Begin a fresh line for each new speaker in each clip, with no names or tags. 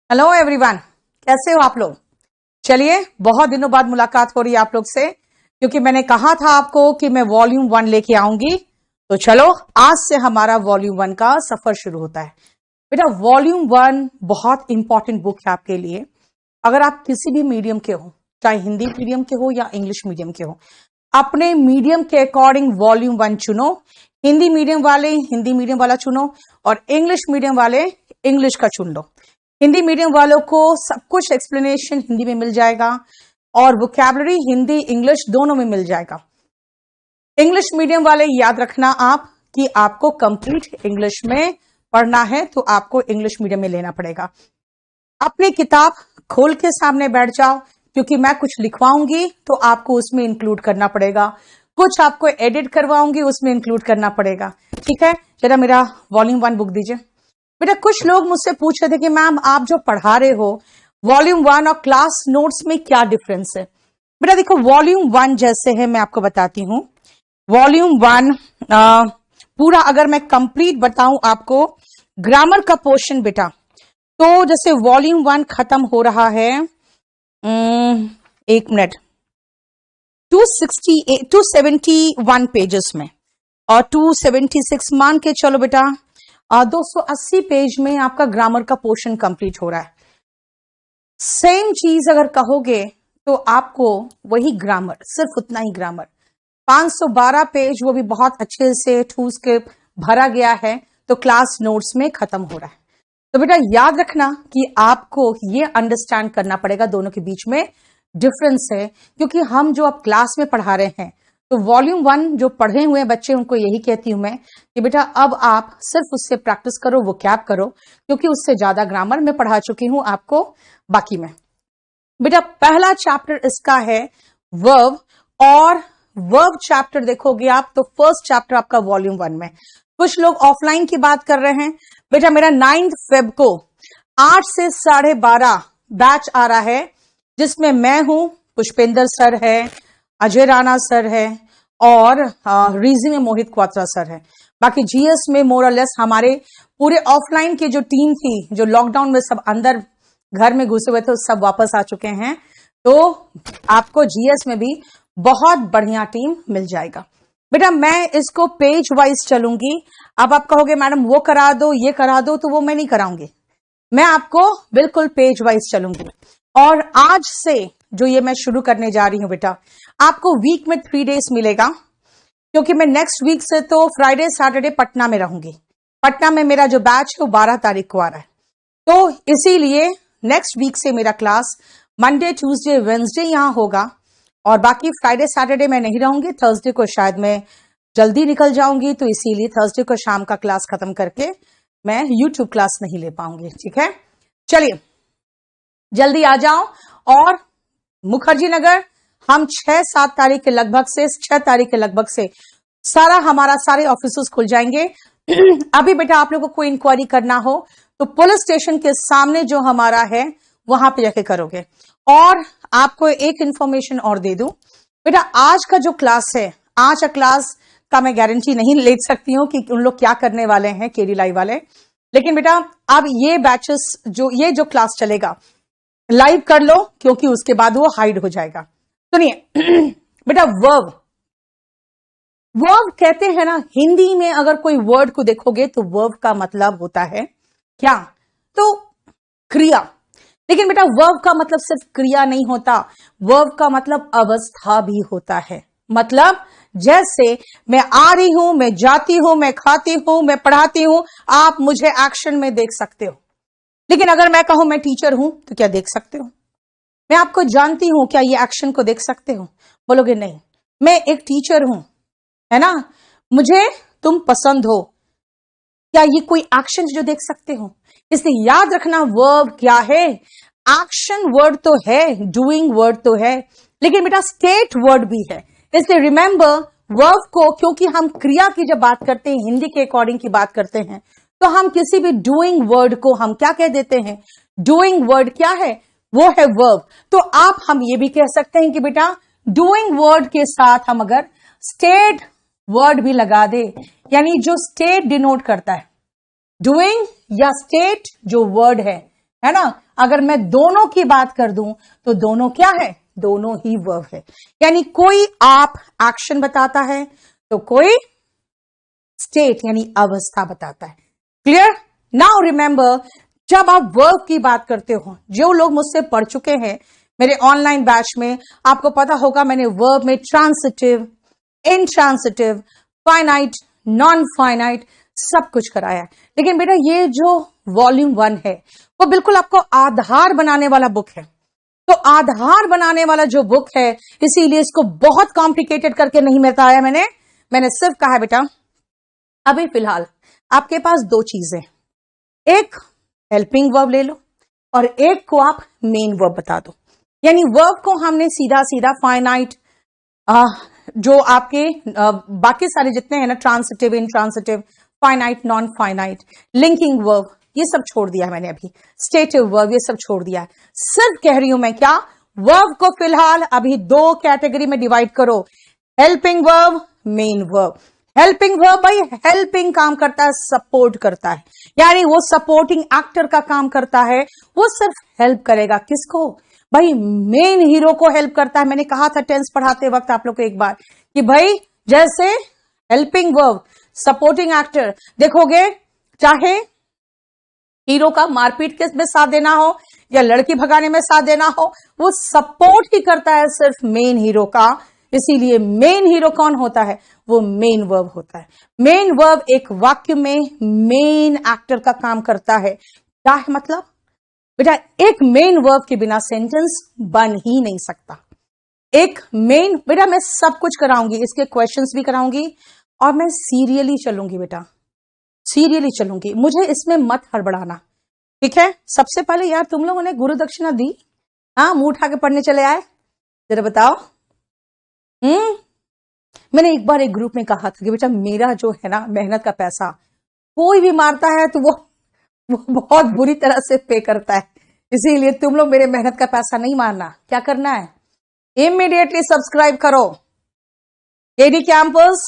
Hello everyone, कैसे हो आप लोग। चलिए, बहुत दिनों बाद मुलाकात हो रही है आप लोग से, क्योंकि मैंने कहा था आपको कि मैं वॉल्यूम 1 लेके आऊंगी। तो चलो, आज से हमारा वॉल्यूम 1 का सफर शुरू होता है। बेटा, वॉल्यूम 1 बहुत इंपॉर्टेंट बुक है आपके लिए। अगर आप किसी भी मीडियम के हो, चाहे हिंदी मीडियम के हो या इंग्लिश मीडियम के हो, अपने मीडियम के अकॉर्डिंग वॉल्यूम 1 चुनो। हिंदी मीडियम वाले हिंदी मीडियम वाला चुनो और इंग्लिश मीडियम वाले इंग्लिश का चुन लो। हिंदी मीडियम वालों को सब कुछ एक्सप्लेनेशन हिंदी में मिल जाएगा और वोकैबुलरी हिंदी इंग्लिश दोनों में मिल जाएगा। इंग्लिश मीडियम वाले याद रखना आप कि आपको कंप्लीट इंग्लिश में पढ़ना है, तो आपको इंग्लिश मीडियम में लेना पड़ेगा। अपनी किताब खोल के सामने बैठ जाओ, क्योंकि मैं कुछ लिखवाऊंगी तो आपको उसमें इंक्लूड करना पड़ेगा, कुछ आपको एडिट करवाऊंगी उसमें इंक्लूड करना पड़ेगा। ठीक है, जरा मेरा वॉल्यूम 1 बुक दीजिए। बेटा, कुछ लोग मुझसे पूछ रहे थे कि मैम आप जो पढ़ा रहे हो वॉल्यूम 1 और क्लास नोट्स में क्या डिफरेंस है। बेटा देखो, वॉल्यूम 1 जैसे है, मैं आपको बताती हूँ। वॉल्यूम 1 पूरा अगर मैं कंप्लीट बताऊं आपको ग्रामर का पोर्शन, बेटा तो जैसे वॉल्यूम 1 खत्म हो रहा है, एक मिनट, 271 पेजेस में और 276 मान के चलो बेटा, 280 पेज में आपका ग्रामर का पोर्शन कंप्लीट हो रहा है। सेम चीज अगर कहोगे तो आपको वही ग्रामर, सिर्फ उतना ही ग्रामर, 512 पेज, वो भी बहुत अच्छे से ठूस के भरा गया है, तो क्लास नोट्स में खत्म हो रहा है। तो बेटा याद रखना कि आपको ये अंडरस्टैंड करना पड़ेगा, दोनों के बीच में डिफरेंस है। क्योंकि हम जो अब क्लास में पढ़ा रहे हैं, तो वॉल्यूम 1 जो पढ़े हुए बच्चे, उनको यही कहती हूं मैं कि बेटा अब आप सिर्फ उससे प्रैक्टिस करो, वो कैप करो, क्योंकि उससे ज्यादा ग्रामर मैं पढ़ा चुकी हूं आपको बाकी में। बेटा पहला चैप्टर इसका है वर्ब, और वर्ब चैप्टर देखोगे आप तो फर्स्ट चैप्टर आपका वॉल्यूम 1 में। कुछ लोग ऑफलाइन की बात कर रहे हैं। बेटा मेरा 9 फेब को 8 से 12:30 बैच आ रहा है, जिसमें मैं हूं, पुष्पेंद्र सर है, अजय राणा सर है और रीजनिंग में मोहित क्वात्रा सर है। बाकी जीएस में मोर और लेस हमारे पूरे ऑफलाइन की जो टीम थी, जो लॉकडाउन में सब अंदर घर में घुसे हुए थे, सब वापस आ चुके हैं। तो आपको जीएस में भी बहुत बढ़िया टीम मिल जाएगा। बेटा मैं इसको पेज वाइज चलूंगी। अब आप कहोगे मैडम वो करा दो, ये करा दो, तो वो मैं नहीं कराऊंगी, मैं आपको बिल्कुल पेज वाइज चलूंगी। और आज से जो ये मैं शुरू करने जा रही हूं बेटा, आपको वीक में 3 डेज मिलेगा, क्योंकि मैं नेक्स्ट वीक से तो फ्राइडे सैटरडे पटना में रहूंगी। पटना में मेरा जो बैच है वो 12 तारीख को आ रहा है, तो इसीलिए नेक्स्ट वीक से मेरा क्लास मंडे ट्यूसडे वेंसडे यहां होगा, और बाकी फ्राइडे सैटरडे मैं नहीं रहूंगी। थर्सडे को शायद मैं जल्दी निकल जाऊंगी, तो इसीलिए थर्सडे को शाम का क्लास खत्म करके मैं यूट्यूब क्लास नहीं ले पाऊंगी। ठीक है, चलिए जल्दी आ जाओ। और मुखर्जी नगर हम 6-7 तारीख के लगभग से, 6 तारीख के लगभग से हमारा सारे ऑफिस खुल जाएंगे। अभी बेटा आप लोगों को कोई इंक्वायरी करना हो तो पुलिस स्टेशन के सामने जो हमारा है वहां पे जाके करोगे। और आपको एक इंफॉर्मेशन और दे दूं बेटा, आज का जो क्लास है, आज का क्लास का मैं गारंटी नहीं ले सकती हूं कि उन लोग क्या करने वाले हैं केडी लाइव वाले, लेकिन बेटा अब ये बैचेस ये जो क्लास चलेगा लाइव कर लो, क्योंकि उसके बाद वो हाइड हो जाएगा। सुनिए बेटा, वर्ब कहते हैं ना, हिंदी में अगर कोई वर्ड को देखोगे तो वर्ब का मतलब होता है क्या, तो क्रिया। लेकिन बेटा वर्ब का मतलब सिर्फ क्रिया नहीं होता, वर्ब का मतलब अवस्था भी होता है। मतलब जैसे मैं आ रही हूं, मैं जाती हूं, मैं खाती हूं, मैं पढ़ाती हूं, आप मुझे एक्शन में देख सकते हो। लेकिन अगर मैं कहूं मैं टीचर हूं, तो क्या देख सकते हो? मैं आपको जानती हूं, क्या ये एक्शन को देख सकते हो? बोलोगे नहीं, मैं एक टीचर हूं, है ना, मुझे तुम पसंद हो, क्या ये कोई एक्शन जो देख सकते हो? इसलिए याद रखना, वर्ब क्या है, एक्शन वर्ड तो है, डूइंग वर्ड तो है, लेकिन बेटा स्टेट वर्ड भी है। इसलिए रिमेंबर, वर्ब को, क्योंकि हम क्रिया की जब बात करते हैं, हिंदी के अकॉर्डिंग की बात करते हैं, तो हम किसी भी डूइंग वर्ड को हम क्या कह देते हैं? डूइंग वर्ड क्या है? वो है वर्ब। तो आप हम ये भी कह सकते हैं कि बेटा डूइंग वर्ड के साथ हम अगर स्टेट वर्ड भी लगा दे, यानी जो स्टेट डिनोट करता है, डूइंग या स्टेट जो वर्ड है है ना। अगर मैं दोनों की बात कर दूं तो दोनों क्या है, दोनों ही वर्ब है। यानी कोई आप एक्शन बताता है तो कोई स्टेट यानी अवस्था बताता है। क्लियर। नाउ रिमेंबर, जब आप वर्ब की बात करते हो, जो लोग मुझसे पढ़ चुके हैं मेरे ऑनलाइन बैच में, आपको पता होगा मैंने वर्ब में transitive, intransitive, finite, non finite सब कुछ कराया है। लेकिन बेटा ये जो वॉल्यूम 1 है वो बिल्कुल आपको आधार बनाने वाला बुक है। तो आधार बनाने वाला जो बुक है, इसीलिए इसको बहुत कॉम्प्लिकेटेड करके नहीं बताया मैंने सिर्फ कहा है बेटा अभी फिलहाल आपके पास दो चीजें, एक हेल्पिंग वर्ब ले लो और एक को आप मेन वर्ब बता दो। यानी वर्ब को हमने सीधा सीधा फाइनाइट, जो आपके बाकी सारे जितने हैं ना, transitive, intransitive, finite, non finite, linking verb, ये सब छोड़ दिया है मैंने अभी, स्टेटिव वर्ब ये सब छोड़ दिया है। सिर्फ कह रही हूं मैं क्या, वर्ब को फिलहाल अभी दो कैटेगरी में डिवाइड करो, helping verb, main verb. Helping verb भाई हेल्पिंग काम करता है, सपोर्ट करता है, यानी वो सपोर्टिंग एक्टर का काम करता है, वो सिर्फ हेल्प करेगा किसको भाई, मेन हीरो को हेल्प करता है। मैंने कहा था टेंस पढ़ाते वक्त आप लोग को एक बार कि भाई जैसे हेल्पिंग वर्ब, सपोर्टिंग एक्टर, देखोगे चाहे हीरो का मारपीट के में साथ देना हो या लड़की भगाने में साथ देना हो, वो सपोर्ट ही करता है सिर्फ मेन हीरो का। इसीलिए मेन हीरो कौन होता है, वो मेन वर्ब होता है। मेन वर्ब एक वाक्य में मेन एक्टर का काम करता है। क्या है मतलब बेटा, एक मेन वर्ब के बिना सेंटेंस बन ही नहीं सकता। एक मेन, बेटा मैं सब कुछ कराऊंगी, इसके क्वेश्चंस भी कराऊंगी और मैं सीरियली चलूंगी बेटा, सीरियली चलूंगी, मुझे इसमें मत हड़बड़ाना, ठीक है। सबसे पहले यार तुम लोगों ने गुरु दक्षिणा दी, हाँ मुंह उठा के पढ़ने चले आए, जरा बताओ। मैंने एक बार एक ग्रुप में कहा था कि बेटा मेरा जो है ना मेहनत का पैसा कोई भी मारता है तो वो बहुत बुरी तरह से पे करता है, इसीलिए तुम लोग मेरे मेहनत का पैसा नहीं मारना। क्या करना है, इमीडिएटली सब्सक्राइब करो केडी कैंपस,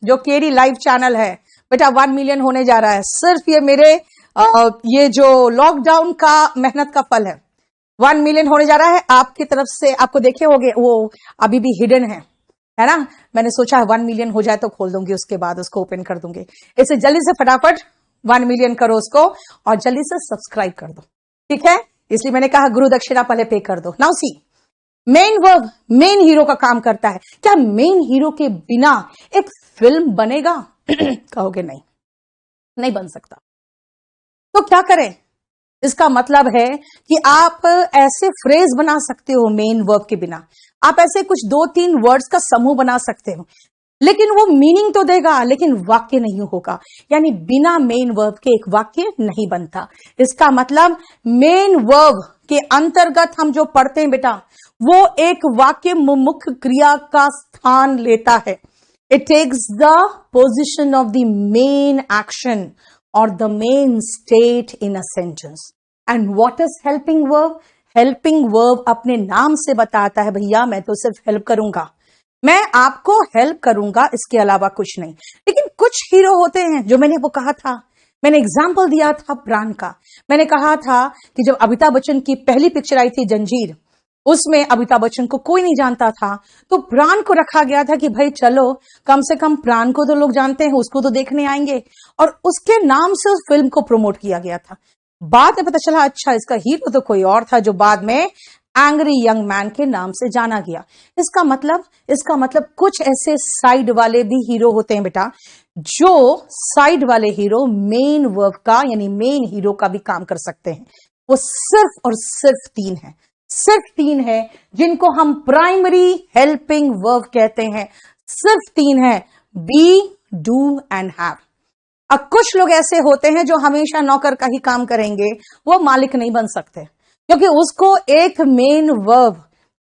जो केडी लाइव चैनल है बेटा 1 मिलियन होने जा रहा है। सिर्फ ये मेरे ये जो लॉकडाउन का मेहनत का फल है, 1 मिलियन होने जा रहा है आपकी तरफ से। आपको देखे होंगे वो अभी भी हिडन है ना, मैंने सोचा 1 मिलियन हो जाए तो खोल दूंगी, उसके बाद उसको ओपन कर दूंगी। इसे जल्दी से फटाफट 1 मिलियन करो उसको और जल्दी से सब्सक्राइब कर दो, ठीक है। इसलिए मैंने कहा गुरु दक्षिणा पहले पे कर दो। Now see, main verb main hero का काम करता है। क्या मेन हीरो के बिना एक फिल्म बनेगा कहोगे नहीं, नहीं बन सकता। तो क्या करें, इसका मतलब है कि आप ऐसे फ्रेज बना सकते हो मेन वर्ब के बिना, आप ऐसे कुछ 2-3 वर्ड्स का समूह बना सकते हो, लेकिन वो मीनिंग तो देगा लेकिन वाक्य नहीं होगा। यानी बिना मेन वर्ब के एक वाक्य नहीं बनता। इसका मतलब मेन वर्ब के अंतर्गत हम जो पढ़ते हैं बेटा, वो एक वाक्य मुख्य क्रिया का स्थान लेता है। It takes the position of the main action और the main state in a sentence. And what is helping verb? Helping verb अपने नाम से बताता है भैया मैं तो सिर्फ हेल्प करूंगा, मैं आपको हेल्प करूंगा, इसके अलावा कुछ नहीं। लेकिन कुछ हीरो होते हैं जो मैंने वो कहा था, मैंने एग्जाम्पल दिया था प्राण का। मैंने कहा था कि जब अमिताभ बच्चन की पहली पिक्चर आई थी जंजीर, उसमें अमिताभ बच्चन को कोई नहीं जानता था, तो प्राण को रखा गया था कि भाई चलो कम से कम प्राण को तो लोग जानते हैं, उसको तो देखने आएंगे, और उसके नाम से उस फिल्म को प्रमोट किया गया था। बाद में पता चला अच्छा इसका हीरो तो कोई और था, जो बाद में एंग्री यंग मैन के नाम से जाना गया। इसका मतलब कुछ ऐसे साइड वाले भी हीरो होते हैं बेटा, जो साइड वाले हीरो मेन वर्ब का यानी मेन हीरो का भी काम कर सकते हैं। वो सिर्फ और सिर्फ 3 है, सिर्फ 3 है जिनको हम प्राइमरी हेल्पिंग वर्ब कहते हैं। सिर्फ 3 है, बी, डू एंड हैव। अब कुछ लोग ऐसे होते हैं जो हमेशा नौकर का ही काम करेंगे, वो मालिक नहीं बन सकते, क्योंकि उसको एक मेन वर्ब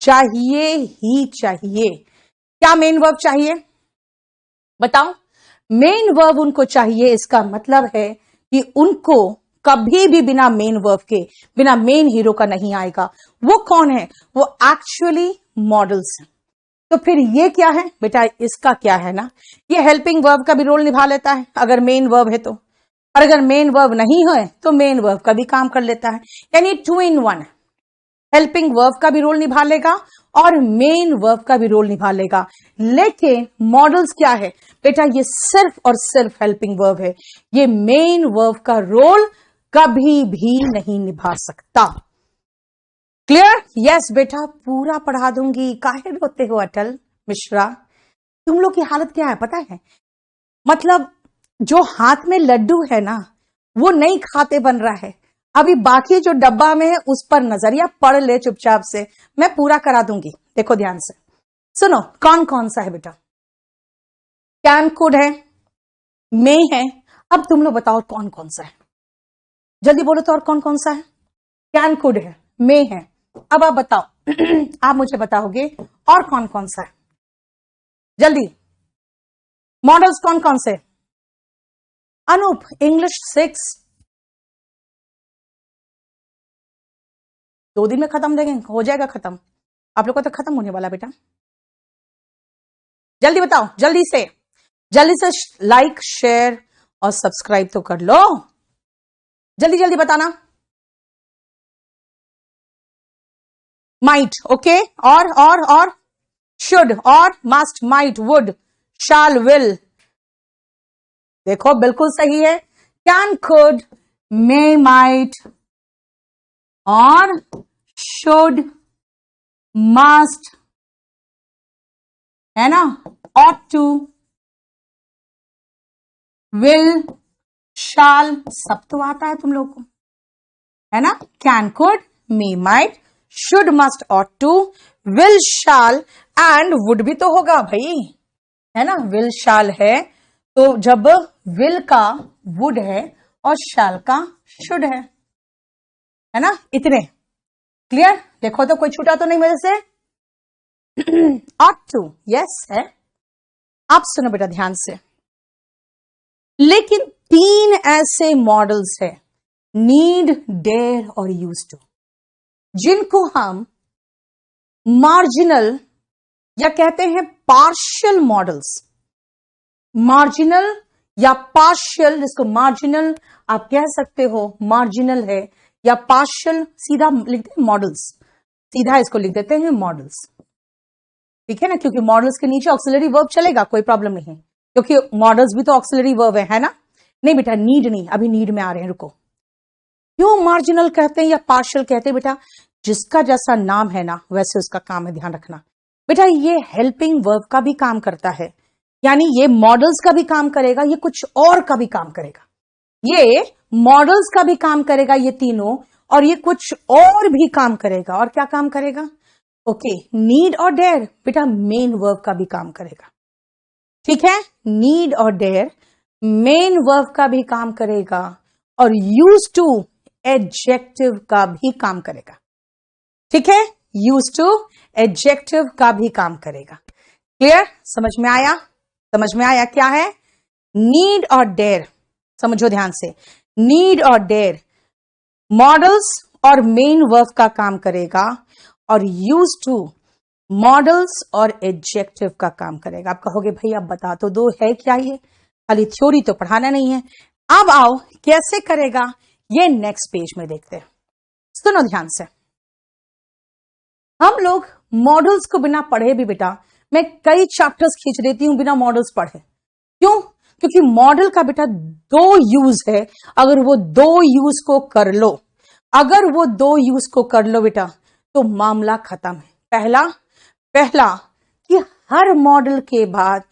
चाहिए ही चाहिए। क्या मेन वर्ब चाहिए बताओ? मेन वर्ब उनको चाहिए। इसका मतलब है कि उनको कभी भी बिना मेन वर्ब के, बिना मेन हीरो का नहीं आएगा। वो कौन है? वो एक्चुअली मॉडल्स हैं। तो फिर ये क्या है बेटा? इसका क्या है ना, ये हेल्पिंग वर्ब का भी रोल निभा लेता है अगर मेन वर्ब है तो। और अगर मेन वर्ब नहीं है तो मेन वर्ब का भी काम कर लेता है, यानी 2 in 1, हेल्पिंग वर्ब का भी रोल निभा लेगा और मेन वर्ब का भी रोल निभा लेगा। लेकिन मॉडल्स क्या है बेटा, ये सिर्फ और सिर्फ हेल्पिंग वर्ब है, ये मेन वर्ब का रोल कभी भी नहीं निभा सकता। क्लियर? यस बेटा, पूरा पढ़ा दूंगी, काहे रोते हो अटल मिश्रा? तुम लोग की हालत क्या है पता है? मतलब जो हाथ में लड्डू है ना, वो नहीं खाते बन रहा है, अभी बाकी जो डब्बा में है उस पर नजरिया पढ़ ले चुपचाप से, मैं पूरा करा दूंगी। देखो ध्यान से सुनो, कौन कौन सा है बेटा? कैन कुड है, मे है, अब तुम लोग बताओ कौन कौन सा है, जल्दी बोलो तो, और कौन कौन सा है? कैन कुड है, मे है, अब आप बताओ आप मुझे बताओगे और कौन कौन सा है, जल्दी। मॉडल्स कौन कौन से? अनूप, इंग्लिश 6 2 दिन में खत्म, देंगे हो जाएगा खत्म, आप लोग को तो खत्म होने वाला बेटा। जल्दी बताओ, जल्दी से लाइक शेयर और सब्सक्राइब तो कर लो, जल्दी जल्दी बताना। माइट, ओके, और शुड, और must, might, would, shall, will, देखो बिल्कुल सही है। कैन, कुड, मे, माइट और शुड, मस्ट, है ना, ought to, will, shall, सब तो आता है तुम लोग को, है ना? Can, could, may, might, should, must, ought to, will, shall and would भी तो होगा भाई, है ना? will, shall है तो जब will का would है और shall का should है ना? इतने क्लियर? देखो तो कोई छूटा तो नहीं मेरे से? ought to, यस है। आप सुनो बेटा ध्यान से, लेकिन 3 ऐसे मॉडल्स है, नीड, डेयर और यूज टू, जिनको हम मार्जिनल या कहते हैं पार्शियल मॉडल्स। मार्जिनल या पार्शियल, जिसको मार्जिनल आप कह सकते हो, मार्जिनल है या पार्शियल, सीधा लिखते हैं मॉडल्स, सीधा इसको लिख देते हैं मॉडल्स, ठीक है ना? क्योंकि मॉडल्स के नीचे ऑक्सिलरी वर्ब चलेगा, कोई प्रॉब्लम नहीं है, क्योंकि मॉडल्स भी तो ऑक्सिलरी वर्ब है ना? नहीं बेटा, नीड नहीं, अभी नीड में आ रहे हैं, रुको। क्यों मार्जिनल कहते हैं या पार्शियल कहते हैं बेटा? जिसका जैसा नाम है ना वैसे उसका काम है, ध्यान रखना बेटा। ये हेल्पिंग वर्ब का भी काम करता है, यानी ये मॉडल्स का भी काम करेगा, ये कुछ और का भी काम करेगा, ये मॉडल्स का भी काम करेगा ये तीनों, और ये कुछ और भी काम करेगा। और क्या काम करेगा? ओके, नीड और डेयर बेटा मेन वर्ब का भी काम करेगा, ठीक है? नीड और डेयर मेन वर्ब का भी काम करेगा, और यूज टू एडजेक्टिव का भी काम करेगा, ठीक है? यूज टू एडजेक्टिव का भी काम करेगा। क्लियर? समझ में आया? समझ में आया क्या है? नीड और डेयर, समझो ध्यान से, नीड और डेयर मॉडल्स और मेन वर्ब का काम करेगा, और यूज टू मॉडल्स और एडजेक्टिव का काम करेगा। आप कहोगे भाई अब बता तो दो, है क्या ये? खाली थ्योरी तो पढ़ाना नहीं है। अब आओ कैसे करेगा ये नेक्स्ट पेज में देखते हैं। सुनो ध्यान से, हम लोग मॉडल्स को बिना पढ़े भी बेटा, मैं कई चैप्टर्स खींच देती हूं बिना मॉडल्स पढ़े। क्यों? क्योंकि मॉडल का बेटा 2 यूज है, अगर वो 2 यूज को कर लो, अगर वो 2 यूज को कर लो बेटा तो मामला खत्म है। पहला कि हर मॉडल के बाद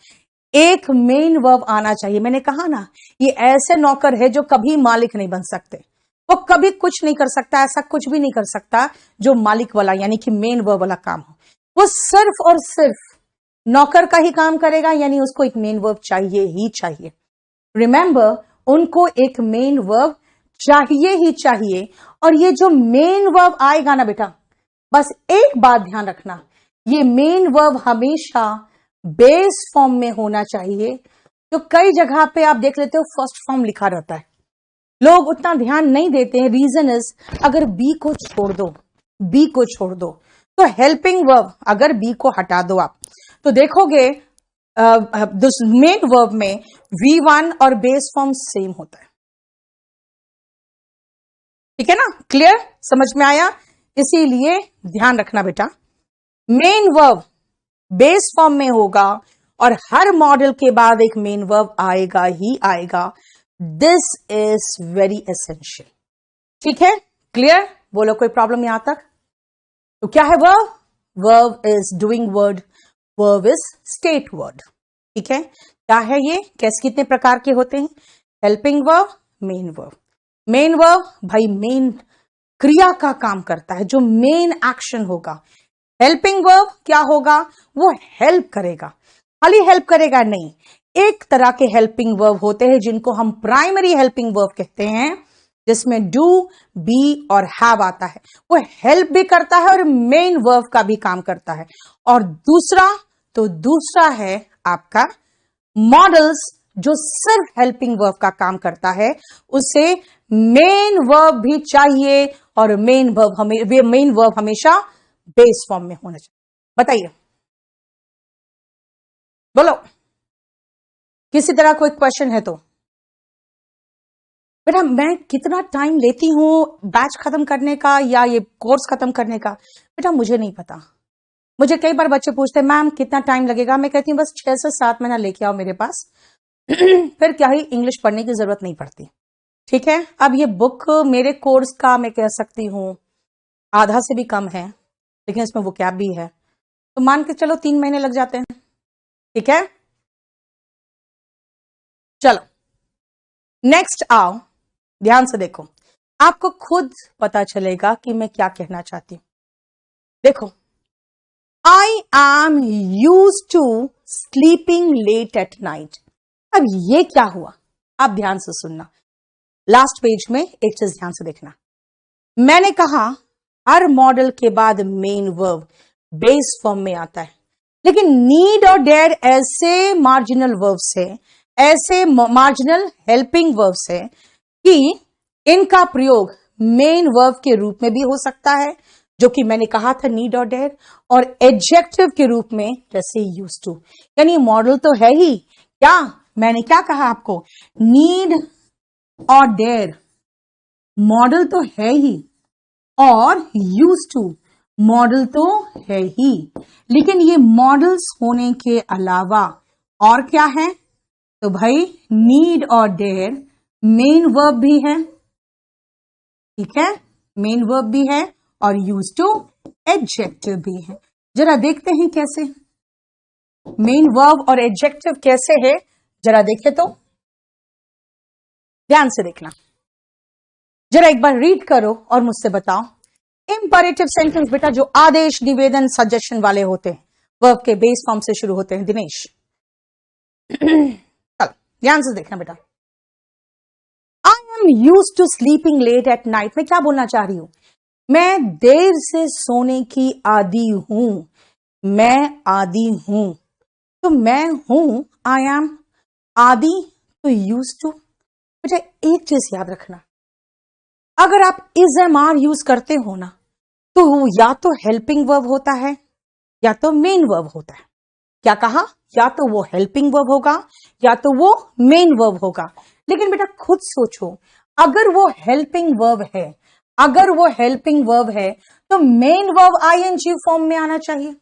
एक मेन वर्ब आना चाहिए। मैंने कहा ना, ये ऐसे नौकर है जो कभी मालिक नहीं बन सकते, वो कभी कुछ नहीं कर सकता, ऐसा कुछ भी नहीं कर सकता जो मालिक वाला यानी कि मेन वर्ब वाला काम हो। वो सिर्फ और सिर्फ नौकर का ही काम करेगा, यानी उसको एक मेन वर्ब चाहिए ही चाहिए। रिमेंबर, उनको एक मेन वर्ब चाहिए ही चाहिए। और ये जो मेन वर्ब आएगा ना बेटा, बस एक बात ध्यान रखना, ये मेन वर्ब हमेशा बेस फॉर्म में होना चाहिए। तो कई जगह पे आप देख लेते हो फर्स्ट फॉर्म लिखा रहता है, लोग उतना ध्यान नहीं देते हैं। रीजन इज, अगर बी को छोड़ दो, बी को छोड़ दो तो हेल्पिंग वर्ब, अगर बी को हटा दो आप तो देखोगे मेन वर्ब में V1 और बेस फॉर्म सेम होता है। ठीक है ना, क्लियर, समझ में आया। इसीलिए ध्यान रखना बेटा, मेन वर्ब बेस फॉर्म में होगा और हर मॉडल के बाद एक मेन वर्ब आएगा ही आएगा। This is very essential. ठीक है, क्लियर, बोलो कोई प्रॉब्लम यहां तक। तो क्या है verb? Verb is doing word, verb is state word. ठीक है, क्या है ये, कैसे, कितने प्रकार के होते हैं? Helping verb, main verb. Main verb भाई मेन क्रिया का काम करता है, जो मेन एक्शन होगा। हेल्पिंग वर्ब क्या होगा? वो हेल्प करेगा, खाली हेल्प करेगा नहीं। एक तरह के हेल्पिंग वर्ब होते हैं जिनको हम प्राइमरी हेल्पिंग वर्ब कहते हैं, जिसमें डू, बी और हैव आता है। वो हेल्प भी करता है और मेन वर्ब का भी काम करता है। और दूसरा है आपका मॉडल्स, जो सिर्फ हेल्पिंग वर्ब का काम करता है। उसे मेन वर्ब भी चाहिए और मेन वर्ब हमेशा बेस फॉर्म में होना चाहिए। बताइए, बोलो, किसी तरह कोई क्वेश्चन है तो। बेटा मैं कितना टाइम लेती हूं बैच खत्म करने का या ये कोर्स खत्म करने का, बेटा मुझे नहीं पता। मुझे कई बार बच्चे पूछते हैं मैम कितना टाइम लगेगा, मैं कहती हूँ बस 6 से 7 महीना लेके आओ मेरे पास फिर क्या ही इंग्लिश पढ़ने की जरूरत नहीं पड़ती। ठीक है, अब ये बुक मेरे कोर्स का मैं कह सकती हूँ आधा से भी कम है, लेकिन इसमें वो कैब भी है, तो मान के चलो 3 महीने लग जाते हैं। ठीक है, चलो नेक्स्ट आओ, ध्यान से देखो, आपको खुद पता चलेगा कि मैं क्या कहना चाहती हूं। देखो, I am use to sleeping late at night. अब ये क्या हुआ, आप ध्यान से सुनना, लास्ट पेज में एक चीज ध्यान से देखना। मैंने कहा हर मॉडल के बाद मेन वर्ब बेस फॉर्म में आता है, लेकिन नीड और डेयर ऐसे मार्जिनल वर्ब्स है, ऐसे मार्जिनल हेल्पिंग वर्ब्स है कि इनका प्रयोग मेन वर्ब के रूप में भी हो सकता है, जो कि मैंने कहा था नीड और डेयर, और एडजेक्टिव के रूप में जैसे यूज टू। यानी मॉडल तो है ही क्या, मैंने क्या कहा आपको, नीड और डेयर मॉडल तो है ही, और यूज टू मॉडल तो है ही, लेकिन ये मॉडल्स होने के अलावा और क्या है, तो भाई नीड और डेयर मेन वर्ब भी है। ठीक है, मेन वर्ब भी है और यूज टू एडजेक्टिव भी है। जरा देखते हैं कैसे मेन वर्ब और एडजेक्टिव कैसे है, जरा देखे तो, ध्यान से देखना, जरा एक बार रीड करो और मुझसे बताओ। इंपरेटिव सेंटेंस बेटा जो आदेश, निवेदन, सजेशन वाले होते हैं, वर्ब के बेस फॉर्म से शुरू होते हैं। दिनेश चल ध्यान से देखना बेटा, I am use to sleeping late at night, मैं क्या बोलना चाह रही हूं, मैं देर से सोने की आदी हूं, मैं आदी हूं, तो मैं हूं, आई एम, आदि तो यूज टू। बेटा एक चीज याद रखना, अगर आप इज एम आर यूज करते हो ना, तो या तो हेल्पिंग वर्ब होता है या तो मेन वर्ब होता है। क्या कहा, या तो वो हेल्पिंग वर्ब होगा या तो वो मेन वर्ब होगा। लेकिन बेटा खुद सोचो, अगर वो हेल्पिंग वर्ब है, अगर वो हेल्पिंग वर्ब है तो मेन वर्ब आईएनजी फॉर्म में आना चाहिए।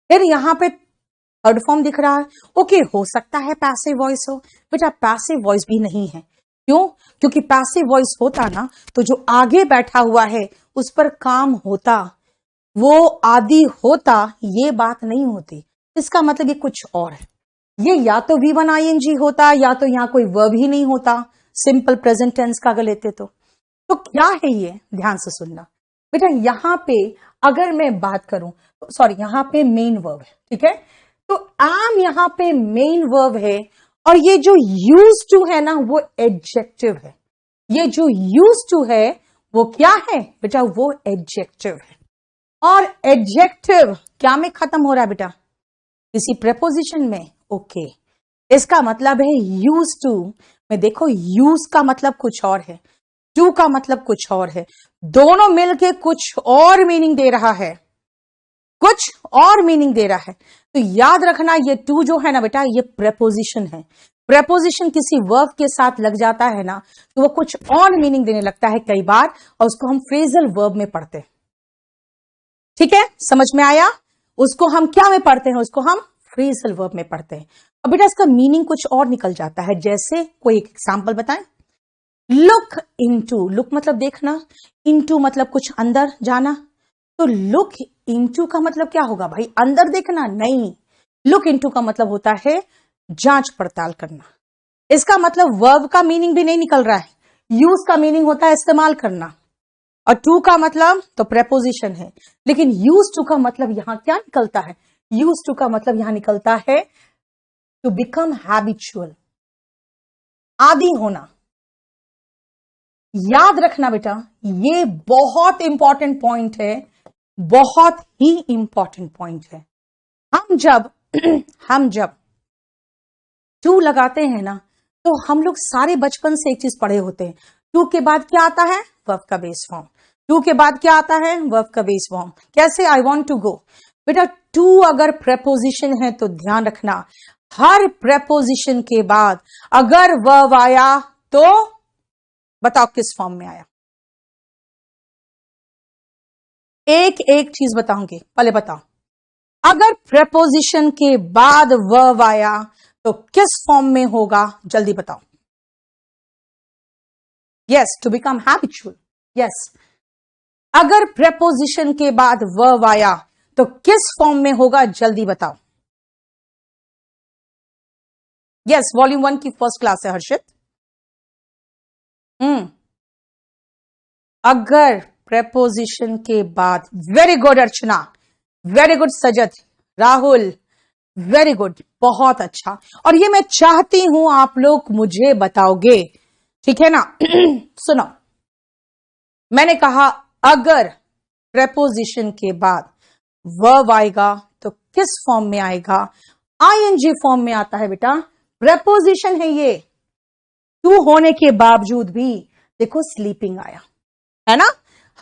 फिर यहां पे थर्ड फॉर्म दिख रहा है, ओके हो सकता है पैसिव वॉइस हो, बेटा पैसिव वॉइस भी नहीं है। क्यों? क्योंकि पैसिव वॉइस होता ना तो जो आगे बैठा हुआ है उस पर काम होता, वो आदि होता, ये बात नहीं होती। इसका मतलब ये कुछ और है, ये या तो V1 ING होता या तो यहां कोई वर्ब ही नहीं होता, सिंपल प्रेजेंट टेंस का अगर लेते तो क्या है ये, ध्यान से सुनना बेटा। यहां पे अगर मैं बात करूं, सॉरी यहां पे मेन वर्ब है, ठीक है, तो एम यहां पे मेन वर्ब है और ये जो यूज टू है ना वो एडजेक्टिव है। ये जो यूज टू है वो क्या है बेटा, वो एडजेक्टिव है। और एडजेक्टिव क्या में खत्म हो रहा है बेटा, किसी प्रेपोजिशन में। ओके, इसका मतलब है यूज टू में, देखो यूज का मतलब कुछ और है, टू का मतलब कुछ और है, दोनों मिलके कुछ और मीनिंग दे रहा है, कुछ और मीनिंग दे रहा है। तो याद रखना ये टू जो है ना बेटा ये प्रेपोजिशन है, प्रेपोजिशन किसी वर्ब के साथ लग जाता है ना तो वो कुछ और मीनिंग देने लगता है कई बार, और उसको हम फ्रेजल वर्ब में पढ़ते हैं। ठीक है, समझ में आया? उसको हम क्या में पढ़ते हैं? उसको हम फ्रेजल वर्ब में पढ़ते हैं। अब बेटा इसका मीनिंग कुछ और निकल जाता है। जैसे कोई एक एग्जाम्पल बताएं। लुक इनटू, लुक मतलब देखना, इनटू मतलब कुछ अंदर जाना। तो लुक इनटू का मतलब क्या होगा भाई? अंदर देखना नहीं। लुक इनटू का मतलब होता है जांच पड़ताल करना। इसका मतलब वर्ब का मीनिंग भी नहीं निकल रहा है, यूज का मीनिंग होता है इस्तेमाल करना। और टू का मतलब तो प्रेपोजिशन है, लेकिन यूज टू का मतलब यहां क्या निकलता है? यूज टू का मतलब यहां निकलता है टू बिकम हैबिचुअल, आदी होना। याद रखना बेटा, ये बहुत इंपॉर्टेंट पॉइंट है, बहुत ही इंपॉर्टेंट पॉइंट है। हम जब टू लगाते हैं ना तो हम लोग सारे बचपन से एक चीज पढ़े होते हैं, टू के बाद क्या आता है? वर्ब का बेस फॉर्म। टू के बाद क्या आता है? वर्ब का बेस फॉर्म। कैसे? I want to go. बेटा टू अगर प्रेपोजिशन है तो ध्यान रखना, हर प्रेपोजिशन के बाद अगर वर्ब आया तो बताओ किस फॉर्म में आया? एक एक चीज बताऊंगी, पहले बताओ, अगर प्रेपोजिशन के बाद वर्ब आया तो किस फॉर्म में होगा? जल्दी बताओ। Yes, to become habitual. Yes, अगर प्रेपोजिशन के बाद वर्ब आया तो किस फॉर्म में होगा? जल्दी बताओ। यस, वॉल्यूम 1 की फर्स्ट क्लास है हर्षित। अगर प्रेपोजिशन के बाद, very good Archana, very good Sajat, Rahul, very good, बहुत अच्छा। और ये मैं चाहती हूं आप लोग मुझे बताओगे, ठीक है ना? सुनो, मैंने कहा अगर प्रेपोजिशन के बाद वर्ब आएगा तो किस फॉर्म में आएगा? आईएनजी फॉर्म में आता है बेटा। प्रेपोजिशन है ये, टू होने के बावजूद भी देखो स्लीपिंग आया है ना।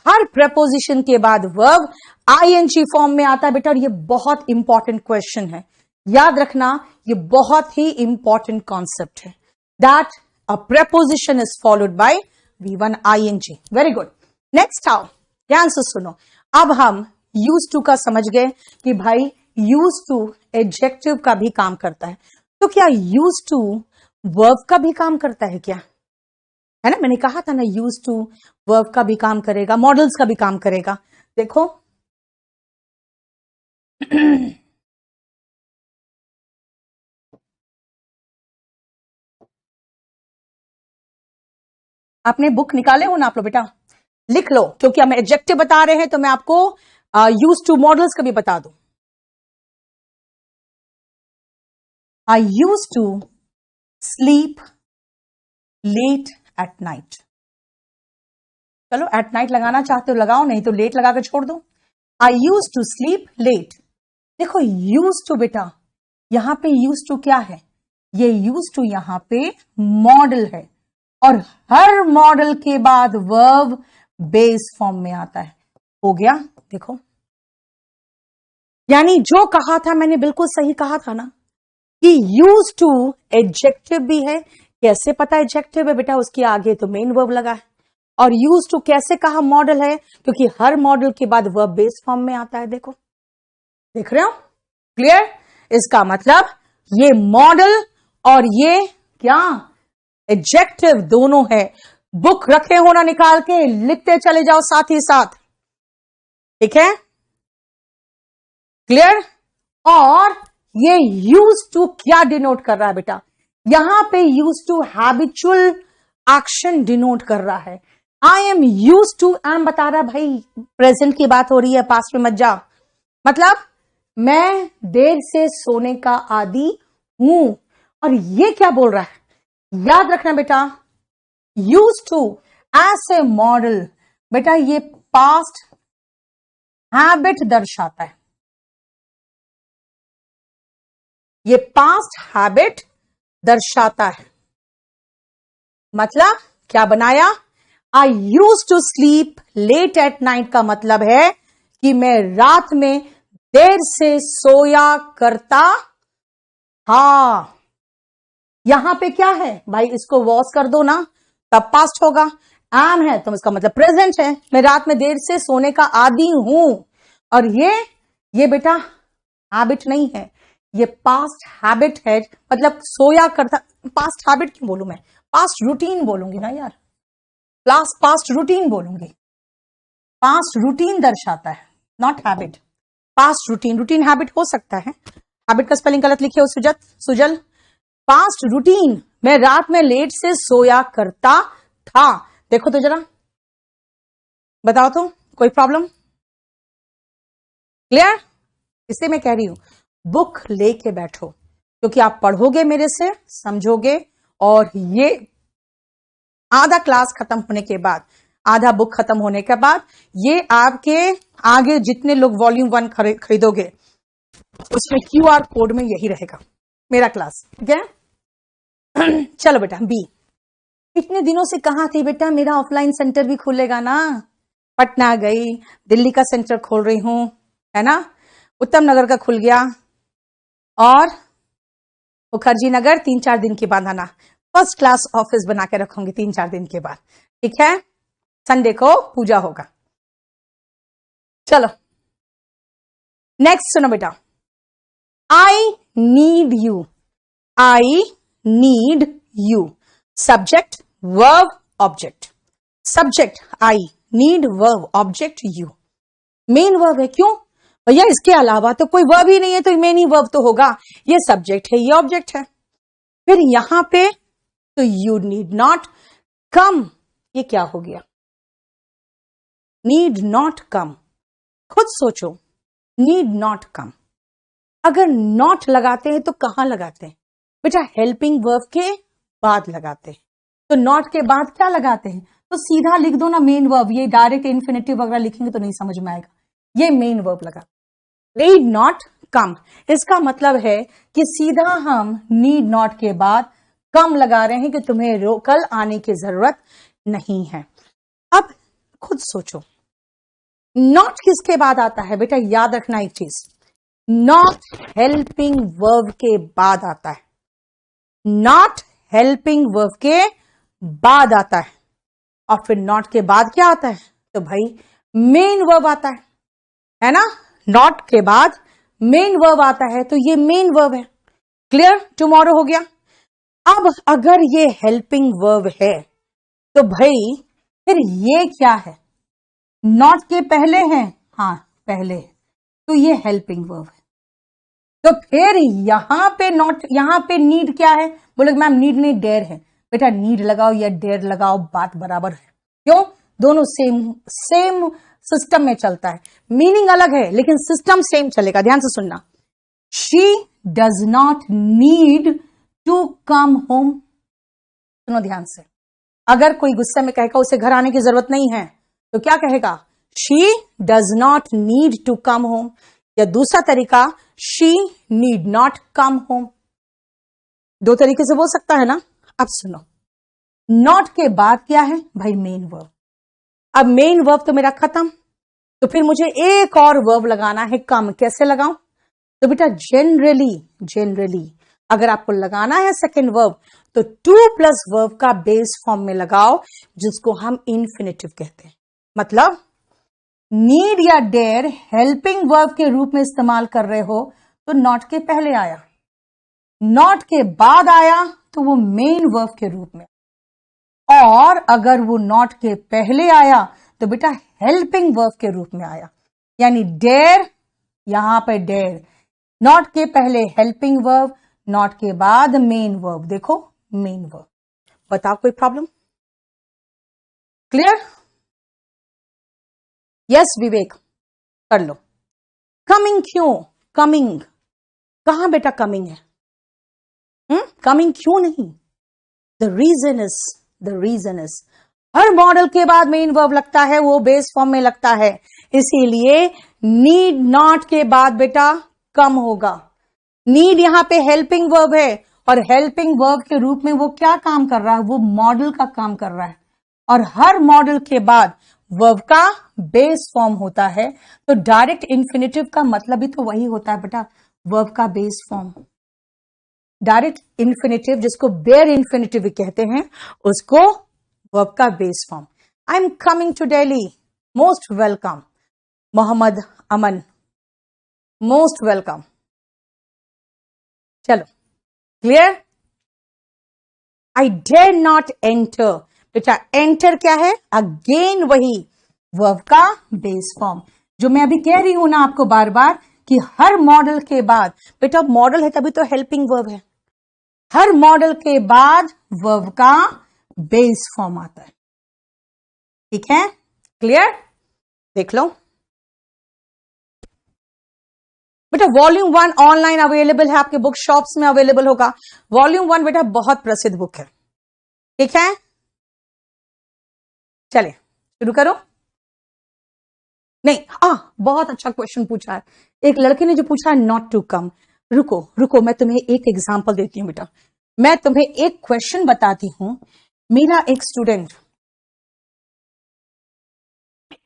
हर प्रेपोजिशन के बाद वर्ब आईएनजी फॉर्म में आता है बेटा, और ये बहुत इंपॉर्टेंट क्वेश्चन है, याद रखना। ये बहुत ही इंपॉर्टेंट कॉन्सेप्ट है, that a preposition is followed by V1 ING। Very good. Next आओ, ध्यान से सुनो। अब हम यूज टू का समझ गए कि भाई यूज टू एडजेक्टिव का भी काम करता है। तो क्या यूज टू वर्ब का भी काम करता है क्या? है ना, मैंने कहा था ना यूज टू वर्ब का भी काम करेगा, मॉडल्स का भी काम करेगा। देखो आपने बुक निकाले हो ना आप लोग? बेटा लिख लो, क्योंकि हम एडजेक्टिव बता रहे हैं तो मैं आपको यूज टू मॉडल्स का भी बता दूं। I use to sleep late at night. चलो एट नाइट लगाना चाहते हो लगाओ, नहीं तो लेट लगा के छोड़ दो। आई यूज टू स्लीप लेट। देखो यूज टू बेटा, यहां पे यूज टू क्या है? ये यूज टू यहां पे मॉडल है, और हर मॉडल के बाद वर्ब बेस फॉर्म में आता है। हो गया? देखो, यानी जो कहा था मैंने बिल्कुल सही कहा था ना कि यूज टू एडजेक्टिव भी है। कैसे पता एडजेक्टिव है बेटा? उसके आगे तो मेन वर्ब लगा है। और यूज टू कैसे कहा मॉडल है? क्योंकि हर मॉडल के बाद वर्ब बेस फॉर्म में आता है। देखो, देख रहे हो? क्लियर? इसका मतलब ये मॉडल और ये क्या एडजेक्टिव दोनों है। बुक रखे हो ना, निकाल के लिखते चले जाओ साथ ही साथ, ठीक है? क्लियर? और ये यूज टू क्या डिनोट कर रहा है बेटा? यहां पे use to habitual action denote कर रहा है। I am use to, am बता रहा भाई प्रेजेंट की बात हो रही है, पास्ट में मत जा। मतलब मैं देर से सोने का आदी हूं। और ये क्या बोल रहा है? याद रखना बेटा, use to as a modal बेटा ये पास्ट हैबिट दर्शाता है। ये पास्ट हैबिट दर्शाता है। मतलब क्या बनाया? I use to sleep late at night का मतलब है कि मैं रात में देर से सोया करता था। यहां पे क्या है भाई, इसको वॉश कर दो ना तब पास्ट होगा। एम है तो इसका मतलब प्रेजेंट है, मैं रात में देर से सोने का आदी हूं। और ये बेटा हैबिट नहीं है, ये पास्ट हैबिट है, मतलब सोया करता। पास्ट हैबिट क्यों बोलूं मैं, पास्ट रूटीन बोलूंगी ना यार, पास्ट रूटीन बोलूंगी। पास्ट रूटीन दर्शाता है, not habit. Past routine, routine habit हो सकता है। हैबिट का स्पेलिंग गलत लिखे हो सुजल। पास्ट रूटीन, मैं रात में लेट से सोया करता था। देखो तो जरा, बताओ तो कोई प्रॉब्लम? क्लियर? इसलिए मैं कह रही हूं बुक लेके बैठो, क्योंकि आप पढ़ोगे मेरे से, समझोगे, और ये आधा क्लास खत्म होने के बाद, आधा बुक खत्म होने के बाद, ये आपके आगे जितने लोग वॉल्यूम 1 खरीदोगे उसमें QR कोड में यही रहेगा मेरा क्लास, ठीक है? चलो बेटा बी, इतने दिनों से कहां थी बेटा, मेरा ऑफलाइन सेंटर भी खुलेगा ना। पटना गई, दिल्ली का सेंटर खोल रही हूं, है ना, उत्तम नगर का खुल गया, और मुखर्जी नगर 3-4 दिन के बाद आना, फर्स्ट क्लास ऑफिस बना के रखूंगी 3-4 दिन के बाद, ठीक है? संडे को पूजा होगा। चलो नेक्स्ट सुनो बेटा, I need you, I need you, subject verb object, subject I, need verb object you, main verb है। क्यों भैया, इसके अलावा तो कोई वर्ब ही नहीं है, तो मेन ही वर्ब तो होगा, ये सब्जेक्ट है, ये ऑब्जेक्ट है। फिर यहां पे तो यू नीड नॉट कम, ये क्या हो गया, नीड नॉट कम, खुद सोचो, नीड नॉट कम। अगर नॉट लगाते हैं तो कहां लगाते हैं बेटा, हेल्पिंग वर्ब के बाद लगाते हैं। तो नॉट के बाद क्या लगाते हैं, तो सीधा लिख दो ना मेन वर्ब, ये डायरेक्ट इन्फिनेटिव वगैरह लिखेंगे तो नहीं समझ में आएगा, ये मेन वर्ब लगा, नीड नॉट कम। इसका मतलब है कि सीधा हम नीड नॉट के बाद कम लगा रहे हैं कि तुम्हें कल आने की जरूरत नहीं है। अब खुद सोचो, नॉट किसके बाद आता है बेटा, याद रखना एक चीज, नॉट हेल्पिंग वर्ब के बाद आता है, नॉट हेल्पिंग वर्ब के बाद आता है। और फिर नॉट के बाद क्या आता है, तो भाई मेन वर्ब आता है ना, नॉट के बाद मेन वर्ब आता है, तो ये मेन वर्ब है। क्लियर? टुमारो हो गया। अब अगर ये हेल्पिंग वर्ब है तो भाई फिर ये क्या है, नॉट के पहले है, हाँ पहले, तो ये हेल्पिंग वर्ब है। तो फिर यहां पे नॉट, यहां पे नीड क्या है, बोले मैम नीड नहीं डेयर है, बेटा नीड लगाओ या डेयर लगाओ बात बराबर है। क्यों, दोनों सेम सिस्टम में चलता है, मीनिंग अलग है लेकिन सिस्टम सेम चलेगा। ध्यान से सुनना, she does not need to come home, सुनो ध्यान से, अगर कोई गुस्से में कहेगा उसे घर आने की जरूरत नहीं है तो क्या कहेगा, she does not need to come home, या दूसरा तरीका, she need not come home. दो तरीके से बोल सकता है ना। अब सुनो, नॉट के बाद क्या है भाई, मेन वर्ब। अब मेन वर्ब तो मेरा खत्म, तो फिर मुझे एक और वर्ब लगाना है, कम। कैसे लगाऊं, तो बेटा जनरली अगर आपको लगाना है सेकेंड वर्ब तो टू प्लस वर्ब का बेस फॉर्म में लगाओ, जिसको हम इन्फिनेटिव कहते हैं। मतलब नीड या डेयर हेल्पिंग वर्ब के रूप में इस्तेमाल कर रहे हो तो नॉट के पहले आया, नॉट के बाद आया तो वो मेन वर्ब के रूप में, और अगर वो नॉट के पहले आया तो बेटा हेल्पिंग वर्ब के रूप में आया। यानी डेयर, यहां पर डेयर, नॉट के पहले हेल्पिंग वर्ब, नॉट के बाद मेन वर्ब। देखो मेन वर्ब। बताओ कोई प्रॉब्लम? क्लियर? यस विवेक, कर लो। कमिंग क्यों, कमिंग कहां बेटा कमिंग है, कमिंग क्यों नहीं, द रीजन इज हर मॉडल के बाद मेन वर्ब लगता है, वो बेस फॉर्म में लगता है, इसीलिए नीड नॉट के बाद बेटा कम होगा। नीड यहां पे हेल्पिंग वर्ब है, और हेल्पिंग वर्ब के रूप में वो क्या काम कर रहा है, वो मॉडल का काम कर रहा है, और हर मॉडल के बाद वर्ब का बेस फॉर्म होता है। तो डायरेक्ट इन्फिनेटिव का मतलब ही तो वही होता है बेटा, वर्ब का बेस फॉर्म। डायरेक्ट इन्फिनेटिव जिसको बेयर इन्फिनेटिव भी कहते हैं, उसको वर्ब का base form. I am coming to Delhi, most welcome. Mohammad Aman, most welcome. चलो, clear? I dare not enter, बेटा एंटर क्या है? अगेन वही वर्ब का बेस फॉर्म, जो मैं अभी कह रही हूं ना आपको बार बार कि हर मॉडल के बाद, बेटा मॉडल है तभी तो हेल्पिंग वर्ब है, हर मॉडल के बाद वर्ब का बेस फॉर्म आता है। ठीक है, क्लियर? देख लो बेटा, वॉल्यूम 1 ऑनलाइन अवेलेबल है, आपके बुक शॉप्स में अवेलेबल होगा। वॉल्यूम 1 बेटा बहुत प्रसिद्ध बुक है। ठीक है, चलिए शुरू करो। नहीं, बहुत अच्छा क्वेश्चन पूछा है एक लड़के ने, जो पूछा है नॉट टू कम। रुको रुको, मैं तुम्हें एक एग्जांपल देती हूं बेटा, मैं तुम्हें एक क्वेश्चन बताती हूं। मेरा एक स्टूडेंट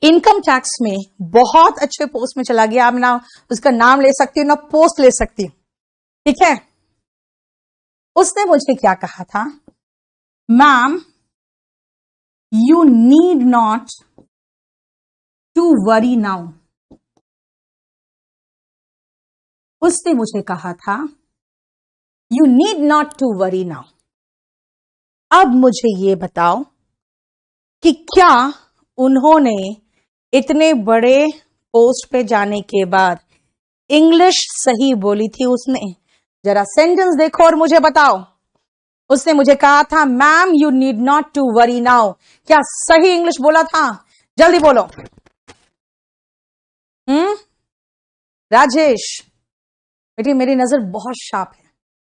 इनकम टैक्स में बहुत अच्छे पोस्ट में चला गया, आप ना उसका नाम ले सकती हूँ ना पोस्ट ले सकती हूँ। ठीक है, उसने मुझे क्या कहा था? Ma'am, you need not to worry now. उसने मुझे कहा था you need not to worry now. अब मुझे ये बताओ कि क्या उन्होंने इतने बड़े पोस्ट पे जाने के बाद इंग्लिश सही बोली थी उसने? जरा सेंटेंस देखो और मुझे बताओ। उसने मुझे कहा था ma'am you need not to worry now, क्या सही इंग्लिश बोला था? जल्दी बोलो। राजेश बेटी, मेरी नजर बहुत शार्प है,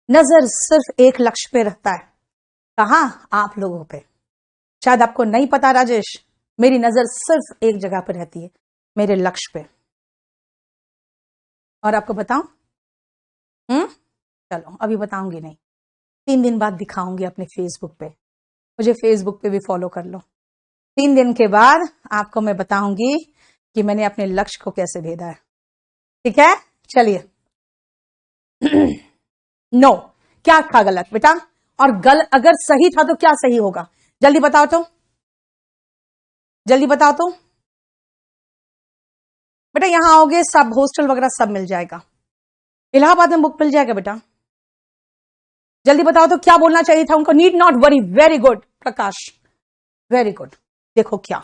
नजर सिर्फ एक लक्ष्य पे रहता है। कहां? आप लोगों पे। शायद आपको नहीं पता राजेश, मेरी नजर सिर्फ एक जगह पर रहती है, मेरे लक्ष्य पे। और आपको बताऊं? चलो अभी बताऊंगी नहीं, 3 दिन बाद दिखाऊंगी अपने फेसबुक पे, मुझे फेसबुक पे भी फॉलो कर लो। 3 दिन के बाद आपको मैं बताऊंगी कि मैंने अपने लक्ष्य को कैसे भेदा है। ठीक है, चलिए। नो, क्या था गलत बेटा? और अगर सही था तो क्या सही होगा? जल्दी बताओ तो, जल्दी बताओ तो बेटा। यहां आओगे सब हॉस्टल वगैरह सब मिल जाएगा, इलाहाबाद में बुक मिल जाएगा बेटा। जल्दी बताओ तो क्या बोलना चाहिए था उनको? Need not worry. Very good Prakash, very good. देखो क्या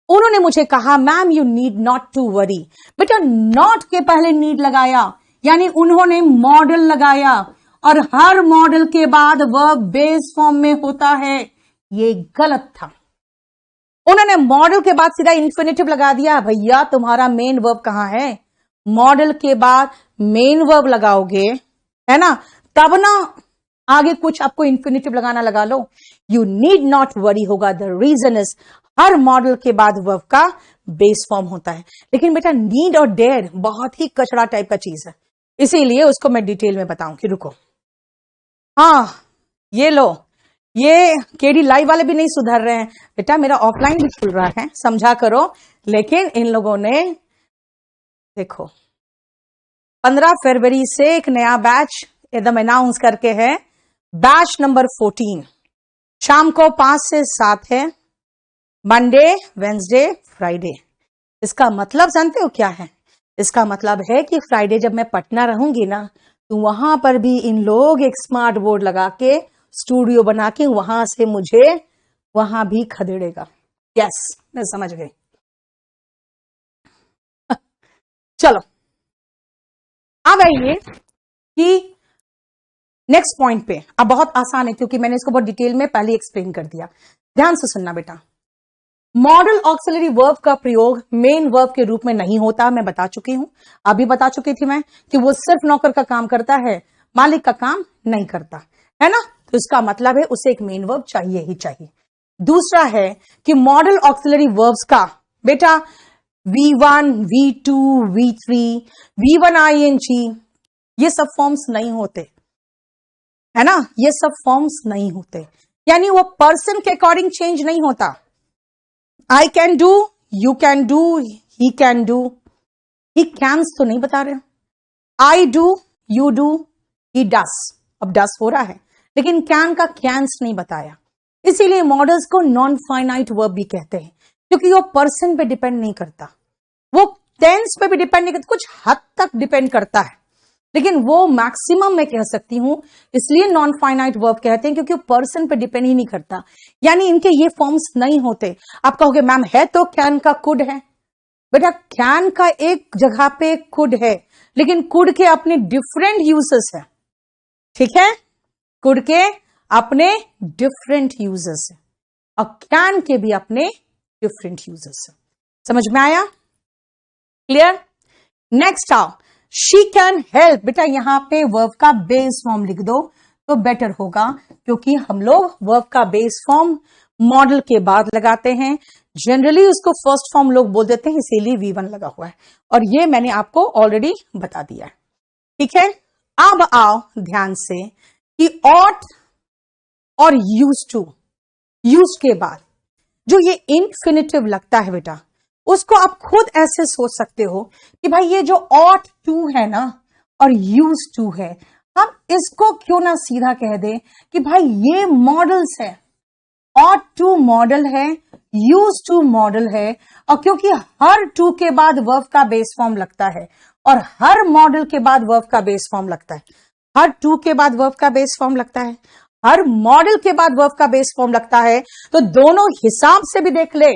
उन्होंने मुझे कहा, ma'am you need not to worry. बेटा नॉट के पहले नीड लगाया, यानी उन्होंने मॉडल लगाया, और हर मॉडल के बाद वर्ब बेस फॉर्म में होता है। ये गलत था। उन्होंने मॉडल के बाद सीधा इंफिनिटिव लगा दिया। भैया तुम्हारा मेन वर्ब कहां है? मॉडल के बाद मेन वर्ब लगाओगे, है ना, तब ना आगे कुछ आपको इंफिनिटिव लगाना लगा लो। यू नीड नॉट वरी होगा। द रीजन इज हर मॉडल के बाद वर्ब का बेस फॉर्म होता है। लेकिन बेटा नीड और डेयर बहुत ही कचड़ा टाइप का चीज है, इसीलिए उसको मैं डिटेल में बताऊंगी। रुको, हाँ ये लो, ये केडी लाइव वाले भी नहीं सुधर रहे हैं बेटा, मेरा ऑफलाइन भी खुल रहा है, समझा करो। लेकिन इन लोगों ने देखो 15 फरवरी से एक नया बैच एकदम अनाउंस करके है, बैच नंबर 14 शाम को 5 से 7 है, मंडे वेंसडे फ्राइडे। इसका मतलब जानते हो क्या है? इसका मतलब है कि फ्राइडे जब मैं पटना रहूंगी ना, तो वहां पर भी इन लोग एक स्मार्ट बोर्ड लगा के स्टूडियो बना के वहां से मुझे वहां भी खदेड़ेगा। यस, मैं समझ गई। चलो अब आइए कि नेक्स्ट पॉइंट पे। अब बहुत आसान है क्योंकि मैंने इसको बहुत डिटेल में पहले एक्सप्लेन कर दिया। ध्यान से सुनना बेटा, मॉडल ऑक्सिलरी वर्ब का प्रयोग मेन वर्ब के रूप में नहीं होता। मैं बता चुकी हूं, अभी बता चुकी थी मैं कि वो सिर्फ नौकर का काम करता है, मालिक का काम नहीं करता, है ना। तो इसका मतलब है उसे एक मेन वर्ब चाहिए ही चाहिए। दूसरा है कि मॉडल ऑक्सिलरी वर्ब्स का बेटा V1, V2, V3, V1 ING ये सब फॉर्म्स नहीं होते, है ना, ये सब फॉर्म्स नहीं होते, यानी वो पर्सन के अकॉर्डिंग चेंज नहीं होता। I can do, you can do, he can do, he cans तो नहीं बता रहे। आई डू, यू डू, ही डस, अब डस हो रहा है, लेकिन कैन का कैंस नहीं बताया। इसीलिए मॉडल्स को नॉन फाइनाइट वर्ब भी कहते हैं, क्योंकि वो पर्सन पे डिपेंड नहीं करता, वो टेंस पे भी डिपेंड नहीं करता, कुछ हद तक डिपेंड करता है, लेकिन वो मैक्सिमम मैं कह सकती हूं, इसलिए नॉन फाइनाइट वर्ब कहते हैं क्योंकि वो पर्सन पे डिपेंड ही नहीं करता। यानी इनके ये फॉर्म्स नहीं होते। आप कहोगे मैम है तो कैन का कुड है, बेटा कैन का एक जगह पे कुड है, लेकिन कुड के अपने डिफरेंट यूजेस है, ठीक है, कुड के अपने डिफरेंट यूजेस है और कैन के भी अपने डिफरेंट यूजेस है। समझ में आया? क्लियर? नेक्स्ट आओ, शी कैन हेल्प। बेटा यहां पे वर्ब का बेस फॉर्म लिख दो तो बेटर होगा, क्योंकि हम लोग वर्ब का बेस फॉर्म मॉडल के बाद लगाते हैं। जनरली उसको फर्स्ट फॉर्म लोग बोल देते हैं, इसीलिए V1 लगा हुआ है, और ये मैंने आपको ऑलरेडी बता दिया है, ठीक है। अब आओ ध्यान से कि ऑट और यूज के बाद जो ये इन्फिनिटिव लगता है बेटा, उसको आप खुद ऐसे सोच सकते हो कि भाई ये जो ऑट टू है ना और यूज टू है, हम इसको क्यों ना सीधा कह दे कि भाई ये मॉडल्स है, ऑट टू मॉडल है, यूज टू मॉडल है, और क्योंकि हर टू के बाद वर्ब का बेस फॉर्म लगता है और हर मॉडल के बाद वर्ब का बेस फॉर्म लगता है, हर टू के बाद वर्ब का बेस फॉर्म लगता है, हर मॉडल के बाद वर्ब का बेस फॉर्म लगता है, तो दोनों हिसाब से भी देख ले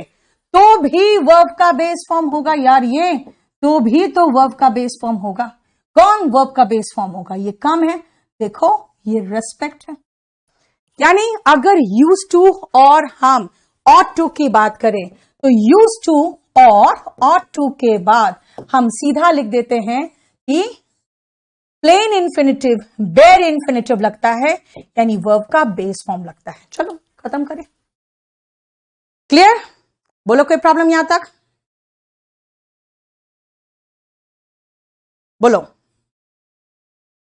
तो भी वर्ब का बेस फॉर्म होगा यार, ये तो भी तो वर्ब का बेस फॉर्म होगा। कौन वर्ब का बेस फॉर्म होगा? ये कम है, देखो ये रेस्पेक्ट है। यानी अगर यूज टू और हम ऑट टू की बात करें तो यूज टू और ऑट टू के बाद हम सीधा लिख देते हैं कि प्लेन इन्फिनिटिव बेयर इन्फिनिटिव लगता है, यानी वर्ब का बेस फॉर्म लगता है। चलो खत्म करें। क्लियर? बोलो कोई प्रॉब्लम यहां तक? बोलो।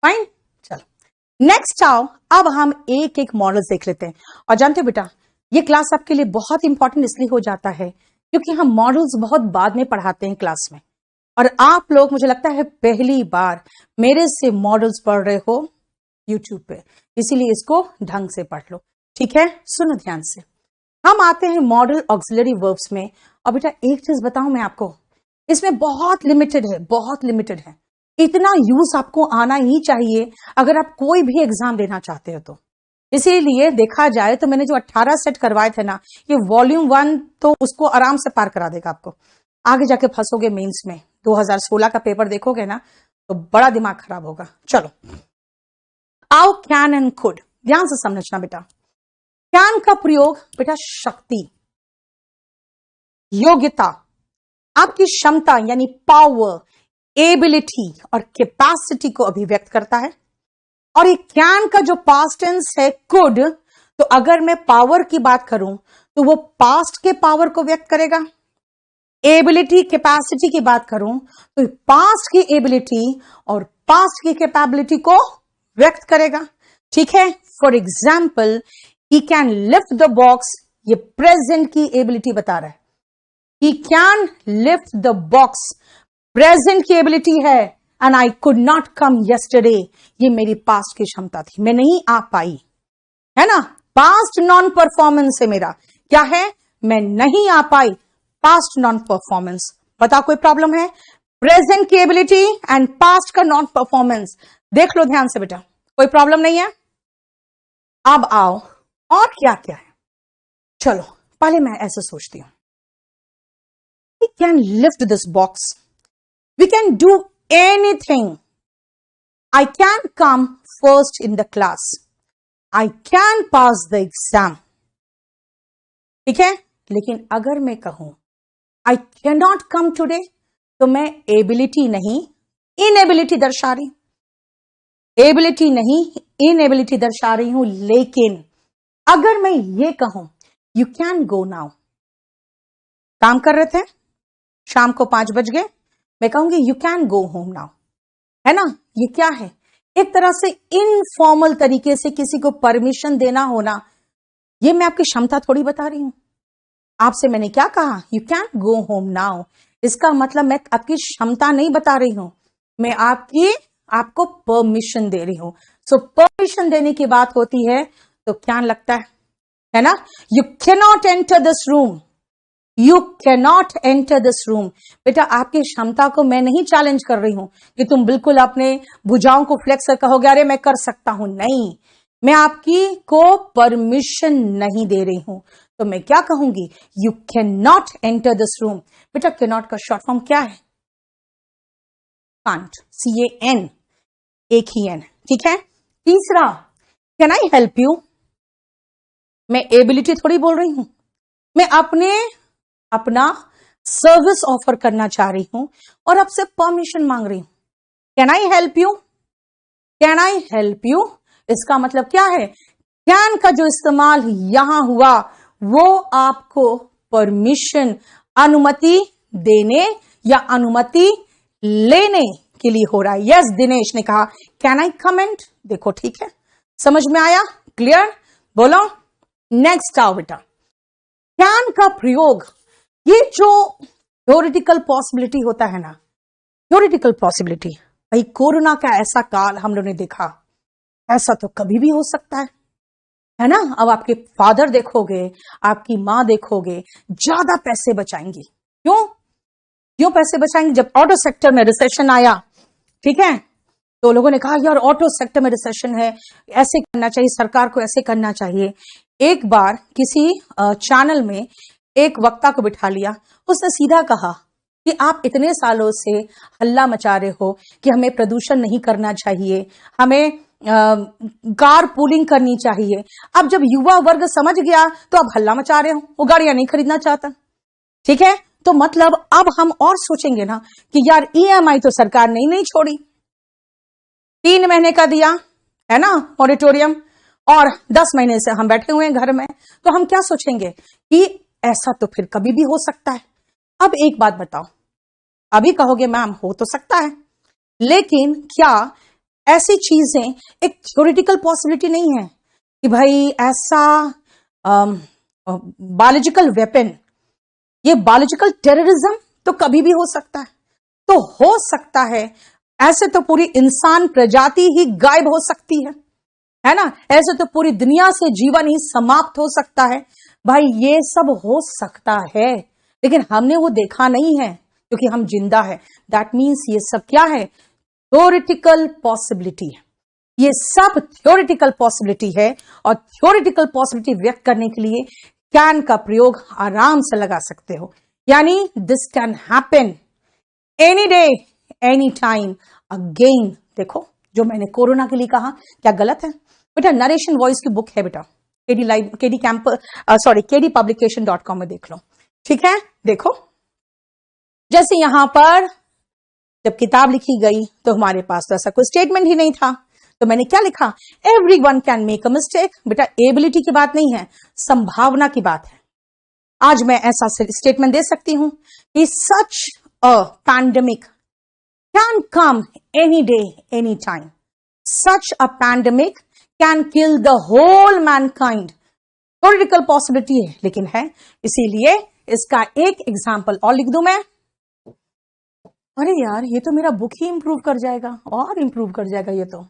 फाइन, चलो नेक्स्ट आओ, अब हम एक एक मॉडल देख लेते हैं। और जानते हो बेटा ये क्लास आपके लिए बहुत इंपॉर्टेंट इसलिए हो जाता है क्योंकि हम मॉडल्स बहुत बाद में पढ़ाते हैं क्लास में, और आप लोग मुझे लगता है पहली बार मेरे से मॉडल्स पढ़ रहे हो यूट्यूब पे, इसीलिए इसको ढंग से पढ़ लो, ठीक है। सुनो ध्यान से, हम आते हैं मॉडल ऑक्सिलरी वर्ब्स में। और बेटा एक चीज बताऊं मैं आपको, इसमें बहुत लिमिटेड है, बहुत लिमिटेड है, इतना यूज आपको आना ही चाहिए अगर आप कोई भी एग्जाम देना चाहते हो तो। इसीलिए देखा जाए तो मैंने जो 18 सेट करवाए थे ना, ये वॉल्यूम 1 तो उसको आराम से पार करा देगा आपको। आगे जाके फंसोगे मेंस में, 2016 का पेपर देखोगे ना तो बड़ा दिमाग खराब होगा। चलो आओ कैन एंड कुड, ध्यान से समझना बेटा। कैन का प्रयोग बेटा शक्ति, योग्यता, आपकी क्षमता यानी पावर, एबिलिटी और कैपेसिटी को अभिव्यक्त करता है। और ये कैन का जो पास्ट टेंस है कुड, तो अगर मैं पावर की बात करूं तो वो पास्ट के पावर को व्यक्त करेगा। एबिलिटी कैपेसिटी की बात करूं तो पास्ट की एबिलिटी और पास्ट की कैपेबिलिटी को व्यक्त करेगा, ठीक है। For example he can lift the box, ये प्रेजेंट की एबिलिटी बता रहा है। He can lift the box, present की एबिलिटी है। And I could not come yesterday, ये मेरी पास्ट की क्षमता थी, मैं नहीं आ पाई, है ना। पास्ट नॉन परफॉर्मेंस है मेरा, क्या है? मैं नहीं आ पाई, पास्ट नॉन परफॉर्मेंस। बता कोई प्रॉब्लम है? प्रेजेंट की एबिलिटी एंड पास्ट का नॉन परफॉर्मेंस, देख लो ध्यान से बेटा, कोई प्रॉब्लम नहीं है। अब आओ और क्या क्या है, चलो पहले मैं ऐसे सोचती हूं, we can lift this box, we can do anything. I can come first in the class. I can pass the exam. ठीक है, लेकिन अगर मैं कहूं I cannot come today, तो मैं एबिलिटी नहीं इनएबिलिटी दर्शा रही, एबिलिटी नहीं इनएबिलिटी दर्शा रही हूं। लेकिन अगर मैं ये कहूं यू कैन गो नाउ, काम कर रहे थे, शाम को 5 बज गए, मैं कहूंगी you can go home now, है ना। ये क्या है? एक तरह से इनफॉर्मल तरीके से किसी को परमिशन देना होना, ये मैं आपकी क्षमता थोड़ी बता रही हूं। आपसे मैंने क्या कहा? You can go home now, इसका मतलब मैं आपकी क्षमता नहीं बता रही हूं, मैं आपको परमिशन दे रही हूं। सो परमिशन देने की बात होती है तो क्या लगता है ना, you cannot enter this room, you cannot enter this room. बेटा आपकी क्षमता को मैं नहीं चैलेंज कर रही हूं कि तुम बिल्कुल अपने भुजाओं को फ्लेक्स कर कहोगे अरे मैं कर सकता हूं, नहीं, मैं आपकी को परमिशन नहीं दे रही हूं। तो मैं क्या कहूंगी, you can not enter this room. बेटा कैनॉट का शॉर्ट फॉर्म क्या है, कांट, CAN, एक ही एन, ठीक है। तीसरा, कैन आई हेल्प यू, मैं एबिलिटी थोड़ी बोल रही हूं, मैं अपना सर्विस ऑफर करना चाह रही हूं और आपसे परमिशन मांग रही हूं। Can I help you, can I help you, इसका मतलब क्या है, कैन का जो इस्तेमाल यहां हुआ वो आपको परमिशन, अनुमति देने या अनुमति लेने के लिए हो रहा है। यस, दिनेश ने कहा कैन आई कमेंट, देखो ठीक है, समझ में आया, क्लियर, बोलो नेक्स्ट आओ बेटा। कैन का प्रयोग, ये जो थ्योरेटिकल पॉसिबिलिटी होता है ना, थ्योरेटिकल पॉसिबिलिटी, भाई कोरोना का ऐसा काल हम लोगों ने देखा, ऐसा तो कभी भी हो सकता है ना। अब आपके फादर देखोगे, आपकी मां देखोगे, ज्यादा पैसे बचाएंगी। क्यों पैसे बचाएंगे, जब ऑटो सेक्टर में रिसेशन आया, ठीक है, तो लोगों ने कहा यार ऑटो सेक्टर में रिसेशन है, ऐसे करना चाहिए, सरकार को ऐसे करना चाहिए। एक बार किसी चैनल में एक वक्ता को बिठा लिया, उसने सीधा कहा कि आप इतने सालों से हल्ला मचा रहे हो कि हमें प्रदूषण नहीं करना चाहिए, हमें कार पूलिंग करनी चाहिए। अब जब युवा वर्ग समझ गया तो अब हल्ला मचा रहे हो, वो गाड़ियां नहीं खरीदना चाहता, ठीक है। तो मतलब अब हम और सोचेंगे ना कि यार EMI तो सरकार ने नहीं छोड़ी, 3 महीने का दिया है ना मॉरेटोरियम, और 10 महीने से हम बैठे हुए हैं घर में, तो हम क्या सोचेंगे कि ऐसा तो फिर कभी भी हो सकता है। अब एक बात बताओ, अभी कहोगे मैम हो तो सकता है, लेकिन क्या ऐसी चीजें एक थ्योरेटिकल पॉसिबिलिटी नहीं है कि भाई ऐसा बायोलॉजिकल वेपन, ये बायोलॉजिकल टेररिज्म तो कभी भी हो सकता है, तो हो सकता है। ऐसे तो पूरी इंसान प्रजाति ही गायब हो सकती है ना, ऐसे तो पूरी दुनिया से जीवन ही समाप्त हो सकता है। भाई ये सब हो सकता है, लेकिन हमने वो देखा नहीं है क्योंकि हम जिंदा है। दैट मीन्स ये सब क्या है, थ्योरेटिकल पॉसिबिलिटी है, ये सब थ्योरेटिकल पॉसिबिलिटी है। और थ्योरेटिकल पॉसिबिलिटी व्यक्त करने के लिए कैन का प्रयोग आराम से लगा सकते हो, यानी this can happen any day any time again. देखो जो मैंने कोरोना के लिए कहा क्या गलत है बेटा, नरेशन वॉइस की बुक है बेटा, kdpublication.com में देख लो, ठीक है। देखो जैसे यहां पर जब किताब लिखी गई तो हमारे पास तो ऐसा कोई स्टेटमेंट ही नहीं था, तो मैंने क्या लिखा, everyone can make a mistake. बेटा एबिलिटी की बात नहीं है, संभावना की बात है। आज मैं ऐसा स्टेटमेंट दे सकती हूं कि such a pandemic can come any day any time, such a pandemic can kill the whole mankind. Theoretical possibility है लेकिन है, इसीलिए इसका एक एग्जाम्पल और लिख दूं मैं। अरे यार ये तो मेरा बुक ही इंप्रूव कर जाएगा और इंप्रूव कर जाएगा ये तो,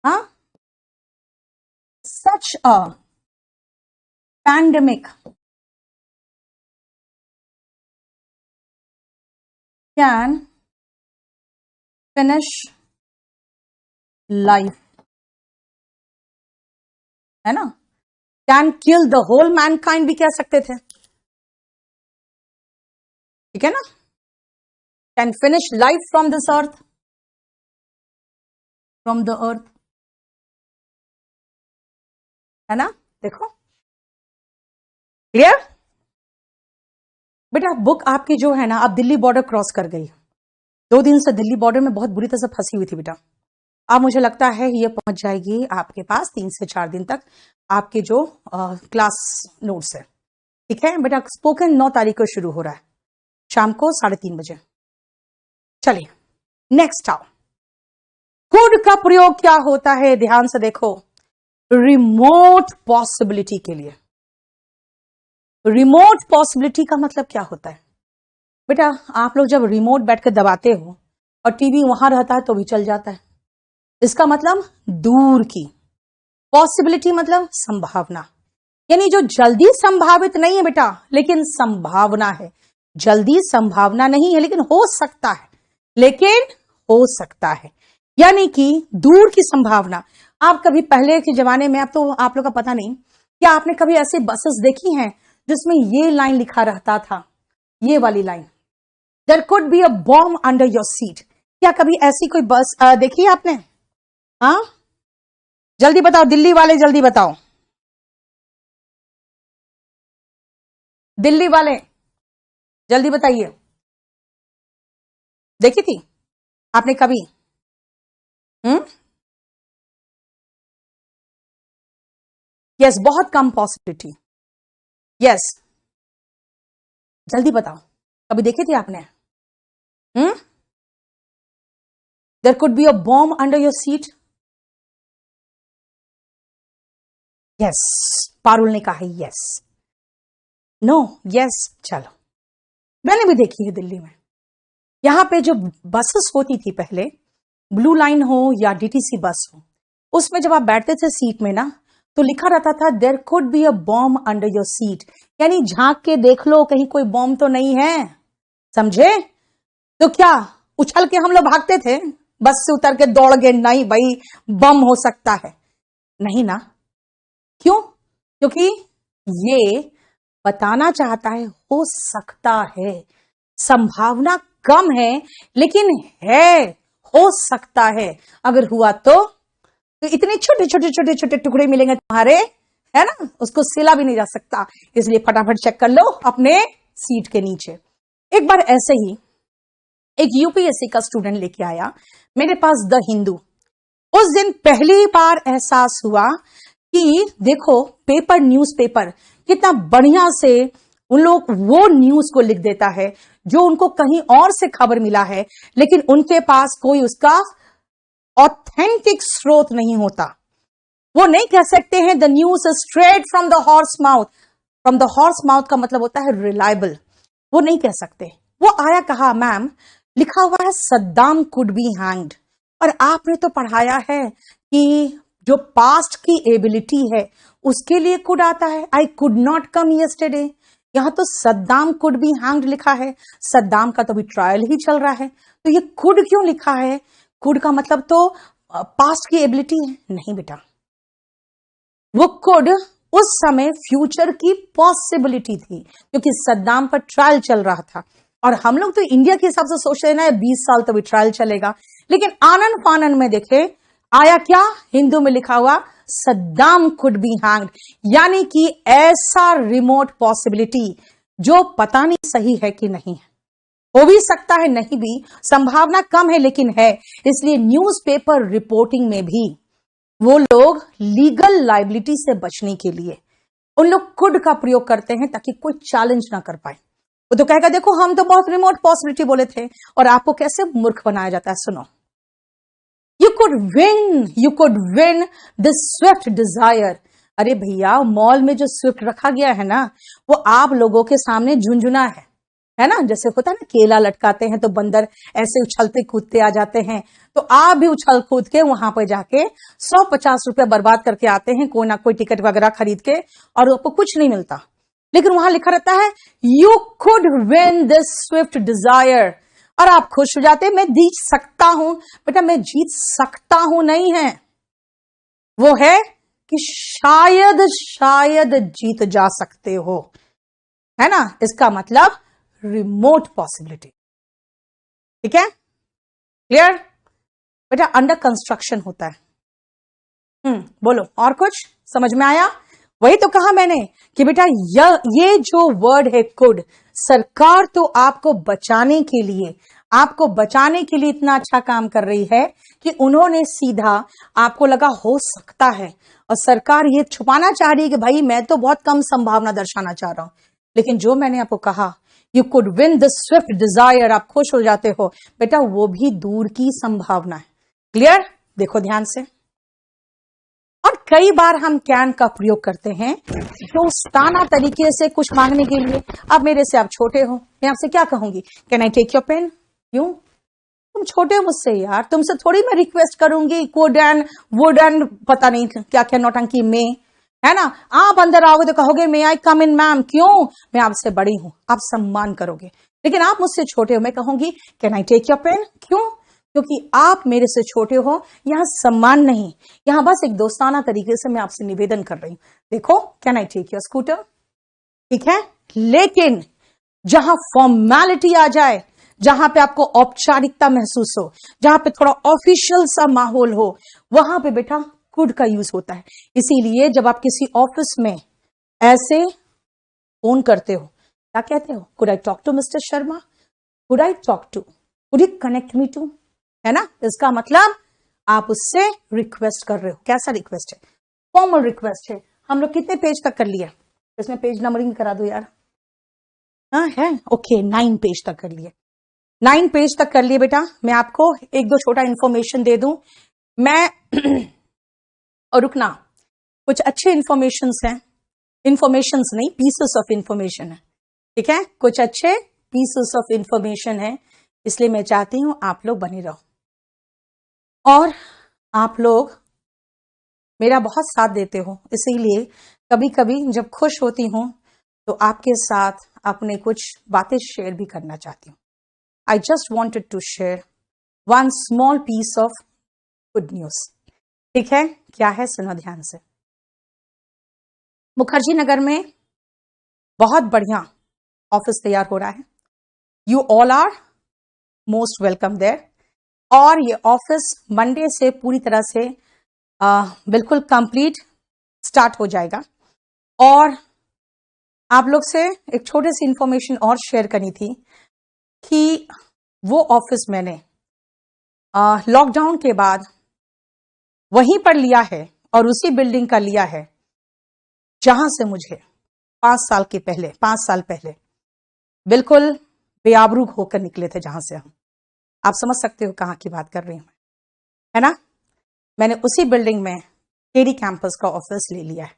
हाँ। Such a pandemic can finish life, है ना, can kill the whole mankind भी कह सकते थे, ठीक है ना, can finish life from this earth, from the earth, है ना। देखो क्लियर बेटा, बुक आपकी जो है ना, आप दिल्ली बॉर्डर क्रॉस कर गई, 2 दिन से दिल्ली बॉर्डर में बहुत बुरी तरह से फंसी हुई थी बेटा। अब मुझे लगता है ये पहुंच जाएगी आपके पास 3 से 4 दिन तक, आपके जो क्लास नोट्स है, ठीक है बेटा। स्पोकन 9 तारीख को शुरू हो रहा है, शाम को 3:30 बजे। चलिए नेक्स्ट आओ, कुड का प्रयोग क्या होता है, ध्यान से देखो, रिमोट पॉसिबिलिटी के लिए। रिमोट पॉसिबिलिटी का मतलब क्या होता है बेटा, आप लोग जब रिमोट बैठ कर दबाते हो और टीवी वहां रहता है तो भी चल जाता है, इसका मतलब दूर की, पॉसिबिलिटी मतलब संभावना, यानी जो जल्दी संभावित नहीं है बेटा लेकिन संभावना है। जल्दी संभावना नहीं है लेकिन हो सकता है, लेकिन हो सकता है, यानी कि दूर की संभावना। आप कभी पहले के जमाने में, अब तो आप लोग का पता नहीं, क्या आपने कभी ऐसे बसेस देखी हैं जिसमें ये लाइन लिखा रहता था, ये वाली line, there could be a bomb under your seat. क्या कभी ऐसी कोई बस देखी है आपने? हाँ, जल्दी बताओ दिल्ली वाले, जल्दी बताओ दिल्ली वाले, जल्दी बताइए, देखी थी आपने कभी? यस, बहुत कम पॉसिबिलिटी। यस, जल्दी बताओ, कभी देखी थी आपने? There could be a bomb under your seat. Yes, Parul ने कहा है यस, नो, यस। चलो, मैंने भी देखी है दिल्ली में। यहां पे जो बसेस होती थी पहले, ब्लू लाइन हो या डीटीसी बस हो, उसमें जब आप बैठते थे सीट में ना, तो लिखा रहता था there could be a bomb under your seat, यानी झांक के देख लो कहीं कोई बॉम्ब तो नहीं है, समझे? तो क्या उछल के हम लोग भागते थे बस से उतर के, दौड़ गए? नहीं भाई, बम हो सकता है, नहीं ना। क्यों? क्योंकि ये बताना चाहता है हो सकता है, संभावना कम है लेकिन है, हो सकता है। अगर हुआ तो इतने छोटे छोटे छोटे छोटे टुकड़े मिलेंगे तुम्हारे, है ना, उसको सिला भी नहीं जा सकता। इसलिए फटाफट चेक कर लो अपने सीट के नीचे। एक बार ऐसे ही एक यूपीएससी का स्टूडेंट लेके आया मेरे पास द हिंदू। उस दिन पहली बार एहसास हुआ कि देखो पेपर, न्यूज़पेपर कितना बढ़िया से उन लोग वो न्यूज को लिख देता है जो उनको कहीं और से खबर मिला है, लेकिन उनके पास कोई उसका ऑथेंटिक स्रोत नहीं होता। वो नहीं कह सकते हैं the news is straight from the horse mouth. From the horse mouth का मतलब होता है रिलायबल, वो नहीं कह सकते। वो आया, कहा मैम लिखा हुआ है सद्दाम कुड बी हैंग्ड, और आपने तो पढ़ाया है कि जो पास्ट की एबिलिटी है उसके लिए कुड आता है। I could not come yesterday, यहां तो सद्दाम कुड बी हैंग्ड लिखा है, सद्दाम का तो अभी ट्रायल ही चल रहा है, तो ये कुड क्यों लिखा है? कुड का मतलब तो पास्ट की एबिलिटी है। नहीं बेटा, वो कुड उस समय फ्यूचर की पॉसिबिलिटी थी, क्योंकि सद्दाम पर ट्रायल चल रहा था। और हम लोग तो इंडिया के हिसाब से सोच रहे ना 20 साल तो भी ट्रायल चलेगा, लेकिन आनन फानन में देखे आया क्या, हिंदू में लिखा हुआ सद्दाम कुड बी हैंग्ड, यानी कि ऐसा रिमोट पॉसिबिलिटी जो पता नहीं सही है कि नहीं है, हो भी सकता है नहीं भी, संभावना कम है लेकिन है। इसलिए न्यूज़पेपर रिपोर्टिंग में भी वो लोग लीगल लाइबिलिटी से बचने के लिए उन लोग कुड का प्रयोग करते हैं ताकि कोई चैलेंज ना कर पाए। वो तो कहेगा देखो हम तो बहुत रिमोट पॉसिबिलिटी बोले थे, और आपको कैसे मूर्ख बनाया जाता है। सुनो, you could win this Swift Dzire. अरे भैया, मॉल में जो स्विफ्ट रखा गया है ना, वो आप लोगों के सामने झुंझुना है ना, जैसे होता है ना केला लटकाते हैं तो बंदर ऐसे उछलते कूदते आ जाते हैं, तो आप भी उछल कूद के वहां पर जाके 150 रुपया बर्बाद करके आते हैं कोई ना कोई टिकट वगैरह खरीद के, और आपको कुछ नहीं मिलता। लेकिन वहां लिखा रहता है you could win this Swift Dzire, और आप खुश हो जाते हैं मैं जीत सकता हूं। बेटा, मैं जीत सकता हूं नहीं है, वो है कि शायद शायद जीत जा सकते हो, है ना। इसका मतलब रिमोट पॉसिबिलिटी, ठीक है, क्लियर बेटा। अंडर कंस्ट्रक्शन होता है। बोलो और कुछ समझ में आया? वही तो कहा मैंने कि बेटा ये जो वर्ड है कुड, सरकार तो आपको बचाने के लिए इतना अच्छा काम कर रही है कि उन्होंने सीधा, आपको लगा हो सकता है, और सरकार ये छुपाना चाह रही है कि भाई मैं तो बहुत कम संभावना दर्शाना चाह रहा हूं, लेकिन जो मैंने आपको कहा you could win the Swift Dzire, आप खुश हो जाते हो बेटा, वो भी दूर की संभावना है। क्लियर? देखो ध्यान से। और कई बार हम कैन का प्रयोग करते हैं दोस्ताना तरीके से कुछ मांगने के लिए। अब मेरे से आप छोटे हो, मैं आपसे क्या कहूंगी, can I take your pen? यूं तुम छोटे हो मुझसे यार, तुमसे थोड़ी मैं रिक्वेस्ट करूंगी कुड एंड वुड एंड पता नहीं क्या क्या नौटंकी में, है ना। आप अंदर आओगे तो कहोगे मे आई कम इन मैम, क्यों, मैं आपसे बड़ी हूं, आप सम्मान करोगे। लेकिन आप मुझसे छोटे हो, मैं कहूंगी can I take your pen, क्यों, क्योंकि आप मेरे से छोटे हो। यहां सम्मान नहीं, यहां बस एक दोस्ताना तरीके से मैं आपसे निवेदन कर रही हूं, देखो can I take your scooter, ठीक है। लेकिन जहां फॉर्मेलिटी आ जाए, जहां पे आपको औपचारिकता महसूस हो, जहां पे थोड़ा ऑफिशियल सा माहौल हो, वहां पे बेटा कुड का यूज होता है। इसीलिए जब आप किसी ऑफिस में ऐसे फोन करते हो, क्या कहते हो, could I talk to mister Sharma, could I talk to, could you connect me to, है ना। इसका मतलब आप उससे रिक्वेस्ट कर रहे हो। कैसा रिक्वेस्ट है, फॉर्मल रिक्वेस्ट है। हम लोग कितने पेज तक कर लिए, इसमें पेज नंबरिंग करा दो यार, हाँ है, ओके 9 पेज तक कर लिए, 9 पेज तक कर लिए बेटा। मैं आपको एक दो छोटा इंफॉर्मेशन दे दूं मैं और रुकना, कुछ अच्छे इंफॉर्मेशंस हैं, इंफॉर्मेशंस नहीं पीसेस ऑफ इंफॉर्मेशन है, ठीक है, कुछ अच्छे पीसेस ऑफ इंफॉर्मेशन है। इसलिए मैं चाहती हूं आप लोग बने रहो और आप लोग मेरा बहुत साथ देते हो। इसीलिए कभी कभी जब खुश होती हूं तो आपके साथ अपने कुछ बातें शेयर भी करना चाहती हूं। I just wanted to share one small piece of good news. ठीक है, क्या है, सुनो ध्यान से। मुखर्जी नगर में बहुत बढ़िया ऑफिस तैयार हो रहा है। You all are most welcome there. और ये ऑफिस मंडे से पूरी तरह से बिल्कुल कंप्लीट स्टार्ट हो जाएगा। और आप लोग से एक छोटी सी इंफॉर्मेशन और शेयर करनी थी कि वो ऑफिस मैंने लॉकडाउन के बाद वहीं पर लिया है और उसी बिल्डिंग का लिया है जहां से मुझे 5 साल पहले बिल्कुल बेआबरू होकर निकले थे, जहां से हम, आप समझ सकते हो कहां की बात कर रही हूं, है ना। मैंने उसी बिल्डिंग में केडी कैंपस का ऑफिस ले लिया है।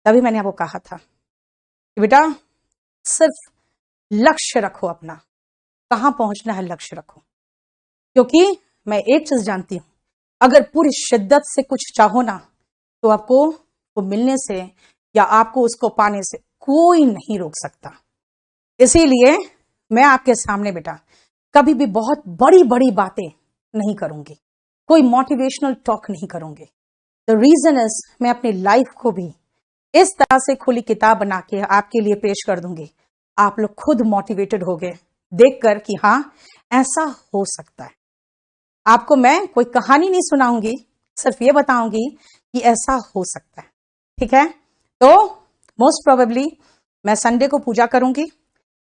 तभी मैंने आपको कहा था कि बेटा सिर्फ लक्ष्य रखो अपना, कहां पहुंचना है लक्ष्य रखो, क्योंकि मैं एक चीज जानती हूं, अगर पूरी शिद्दत से कुछ चाहो ना तो आपको वो मिलने से या आपको उसको पाने से कोई नहीं रोक सकता। इसीलिए मैं आपके सामने बेटा कभी भी बहुत बड़ी बड़ी बातें नहीं करूंगी, कोई मोटिवेशनल टॉक नहीं करूंगी। द रीजन इज मैं अपनी लाइफ को भी इस तरह से खुली किताब बना के आपके लिए पेश कर दूंगी, आप लोग खुद मोटिवेटेड हो गए देखकर कि हाँ ऐसा हो सकता है। आपको मैं कोई कहानी नहीं सुनाऊंगी, सिर्फ ये बताऊंगी कि ऐसा हो सकता है, ठीक है। तो मोस्ट प्रोबेबली मैं संडे को पूजा करूंगी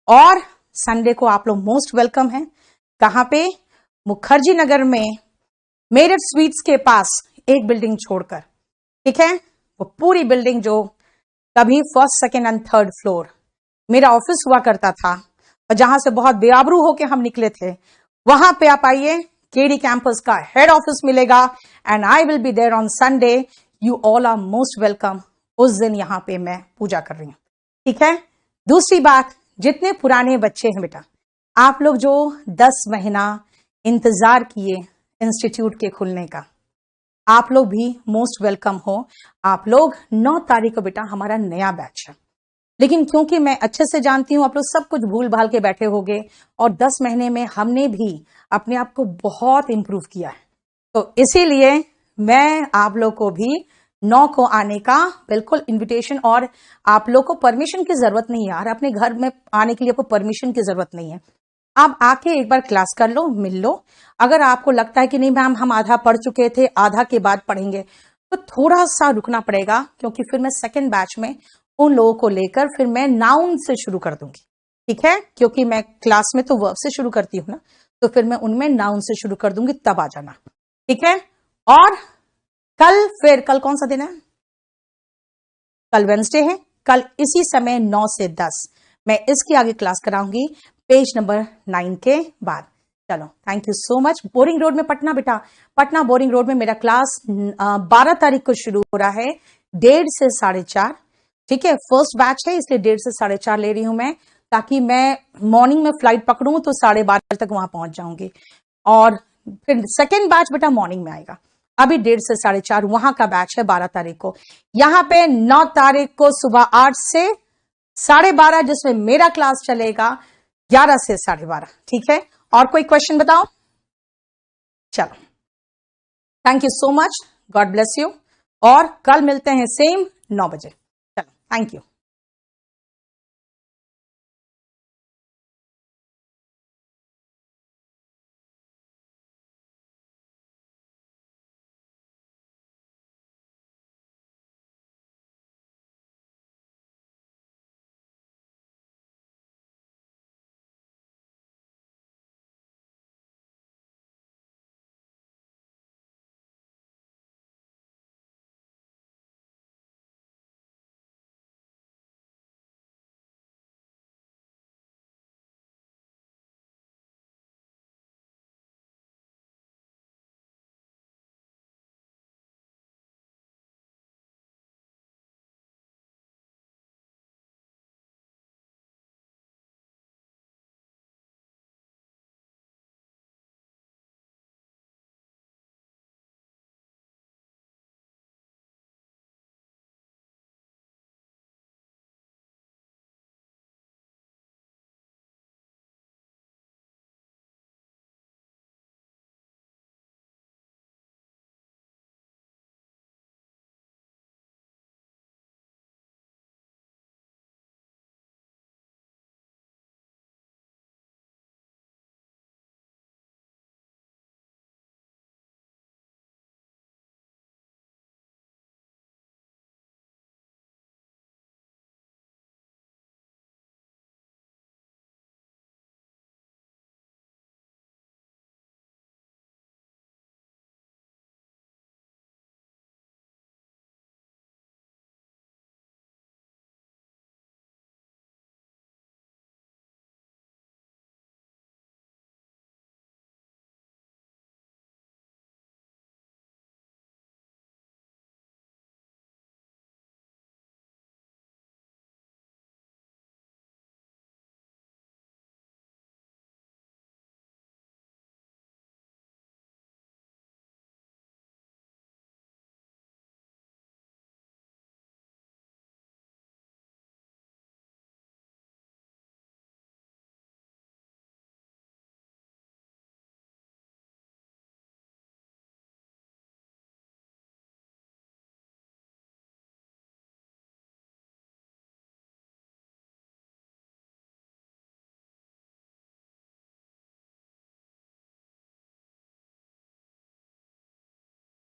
और संडे को आप लोग मोस्ट वेलकम हैं। कहां पे, मुखर्जी नगर में मेरठ स्वीट्स के पास एक बिल्डिंग छोड़कर, ठीक है, वो पूरी बिल्डिंग जो कभी first second and third floor मेरा ऑफिस हुआ करता था और जहां से बहुत बेआबरू होके हम निकले थे, वहां पे आप आइए, केडी कैंपस का हेड ऑफिस मिलेगा and I will be there on Sunday. You all are most welcome. उस दिन यहां पे मैं पूजा कर रही हूं, ठीक है। दूसरी बात, जितने पुराने बच्चे हैं बेटा, आप लोग जो 10 महीना इंतजार किए इंस्टीट्यूट के खुलने का, आप लोग भी मोस्ट वेलकम हो। आप लोग 9 तारीख को बेटा हमारा नया बैच है, लेकिन क्योंकि मैं अच्छे से जानती हूं आप लोग सब कुछ भूल भाल के बैठे होंगे और 10 महीने में हमने भी अपने आप को बहुत इंप्रूव किया है, तो इसीलिए मैं आप लोग को भी 9 को आने का बिल्कुल इनविटेशन, और आप लोग को परमिशन की जरूरत नहीं है यार, अपने घर में आने के लिए आपको परमिशन की जरूरत नहीं है। आप आके एक बार क्लास कर लो, मिल लो। अगर आपको लगता है कि नहीं मैम हम आधा पढ़ चुके थे, आधा के बाद पढ़ेंगे, तो थोड़ा सा रुकना पड़ेगा, क्योंकि फिर मैं सेकेंड बैच में उन लोगों को लेकर फिर मैं नाउन से शुरू कर दूंगी, ठीक है, क्योंकि मैं क्लास में तो वर्ब से शुरू करती हूँ ना, तो फिर मैं उनमें नाउन से शुरू कर दूंगी, तब आ जाना, ठीक है। और कल कौन सा दिन है, कल वेंसडे है, कल इसी समय 9 से 10 मैं इसकी आगे क्लास कराऊंगी पेज नंबर 9 के बाद। चलो thank you so much. Boring road में पटना बेटा, पटना बोरिंग रोड में मेरा क्लास 12 तारीख को शुरू हो रहा है 1:30 से 4:30, ठीक है। फर्स्ट बैच है इसलिए 1:30 से 4:30 ले रही हूं मैं, ताकि मैं मॉर्निंग में फ्लाइट पकड़ूं तो 12:30 तक वहां पहुंच जाऊंगी। और फिर सेकेंड बैच बेटा मॉर्निंग में आएगा। अभी 1:30 से 4:30 वहां का बैच है 12 तारीख को। यहां पे 9 तारीख को सुबह 8 से 12:30 जिसमें मेरा क्लास चलेगा 11 से 12:30। ठीक है, और कोई क्वेश्चन बताओ? चलो, thank you so much, God bless you, और कल मिलते हैं सेम 9 बजे। चलो, थैंक यू।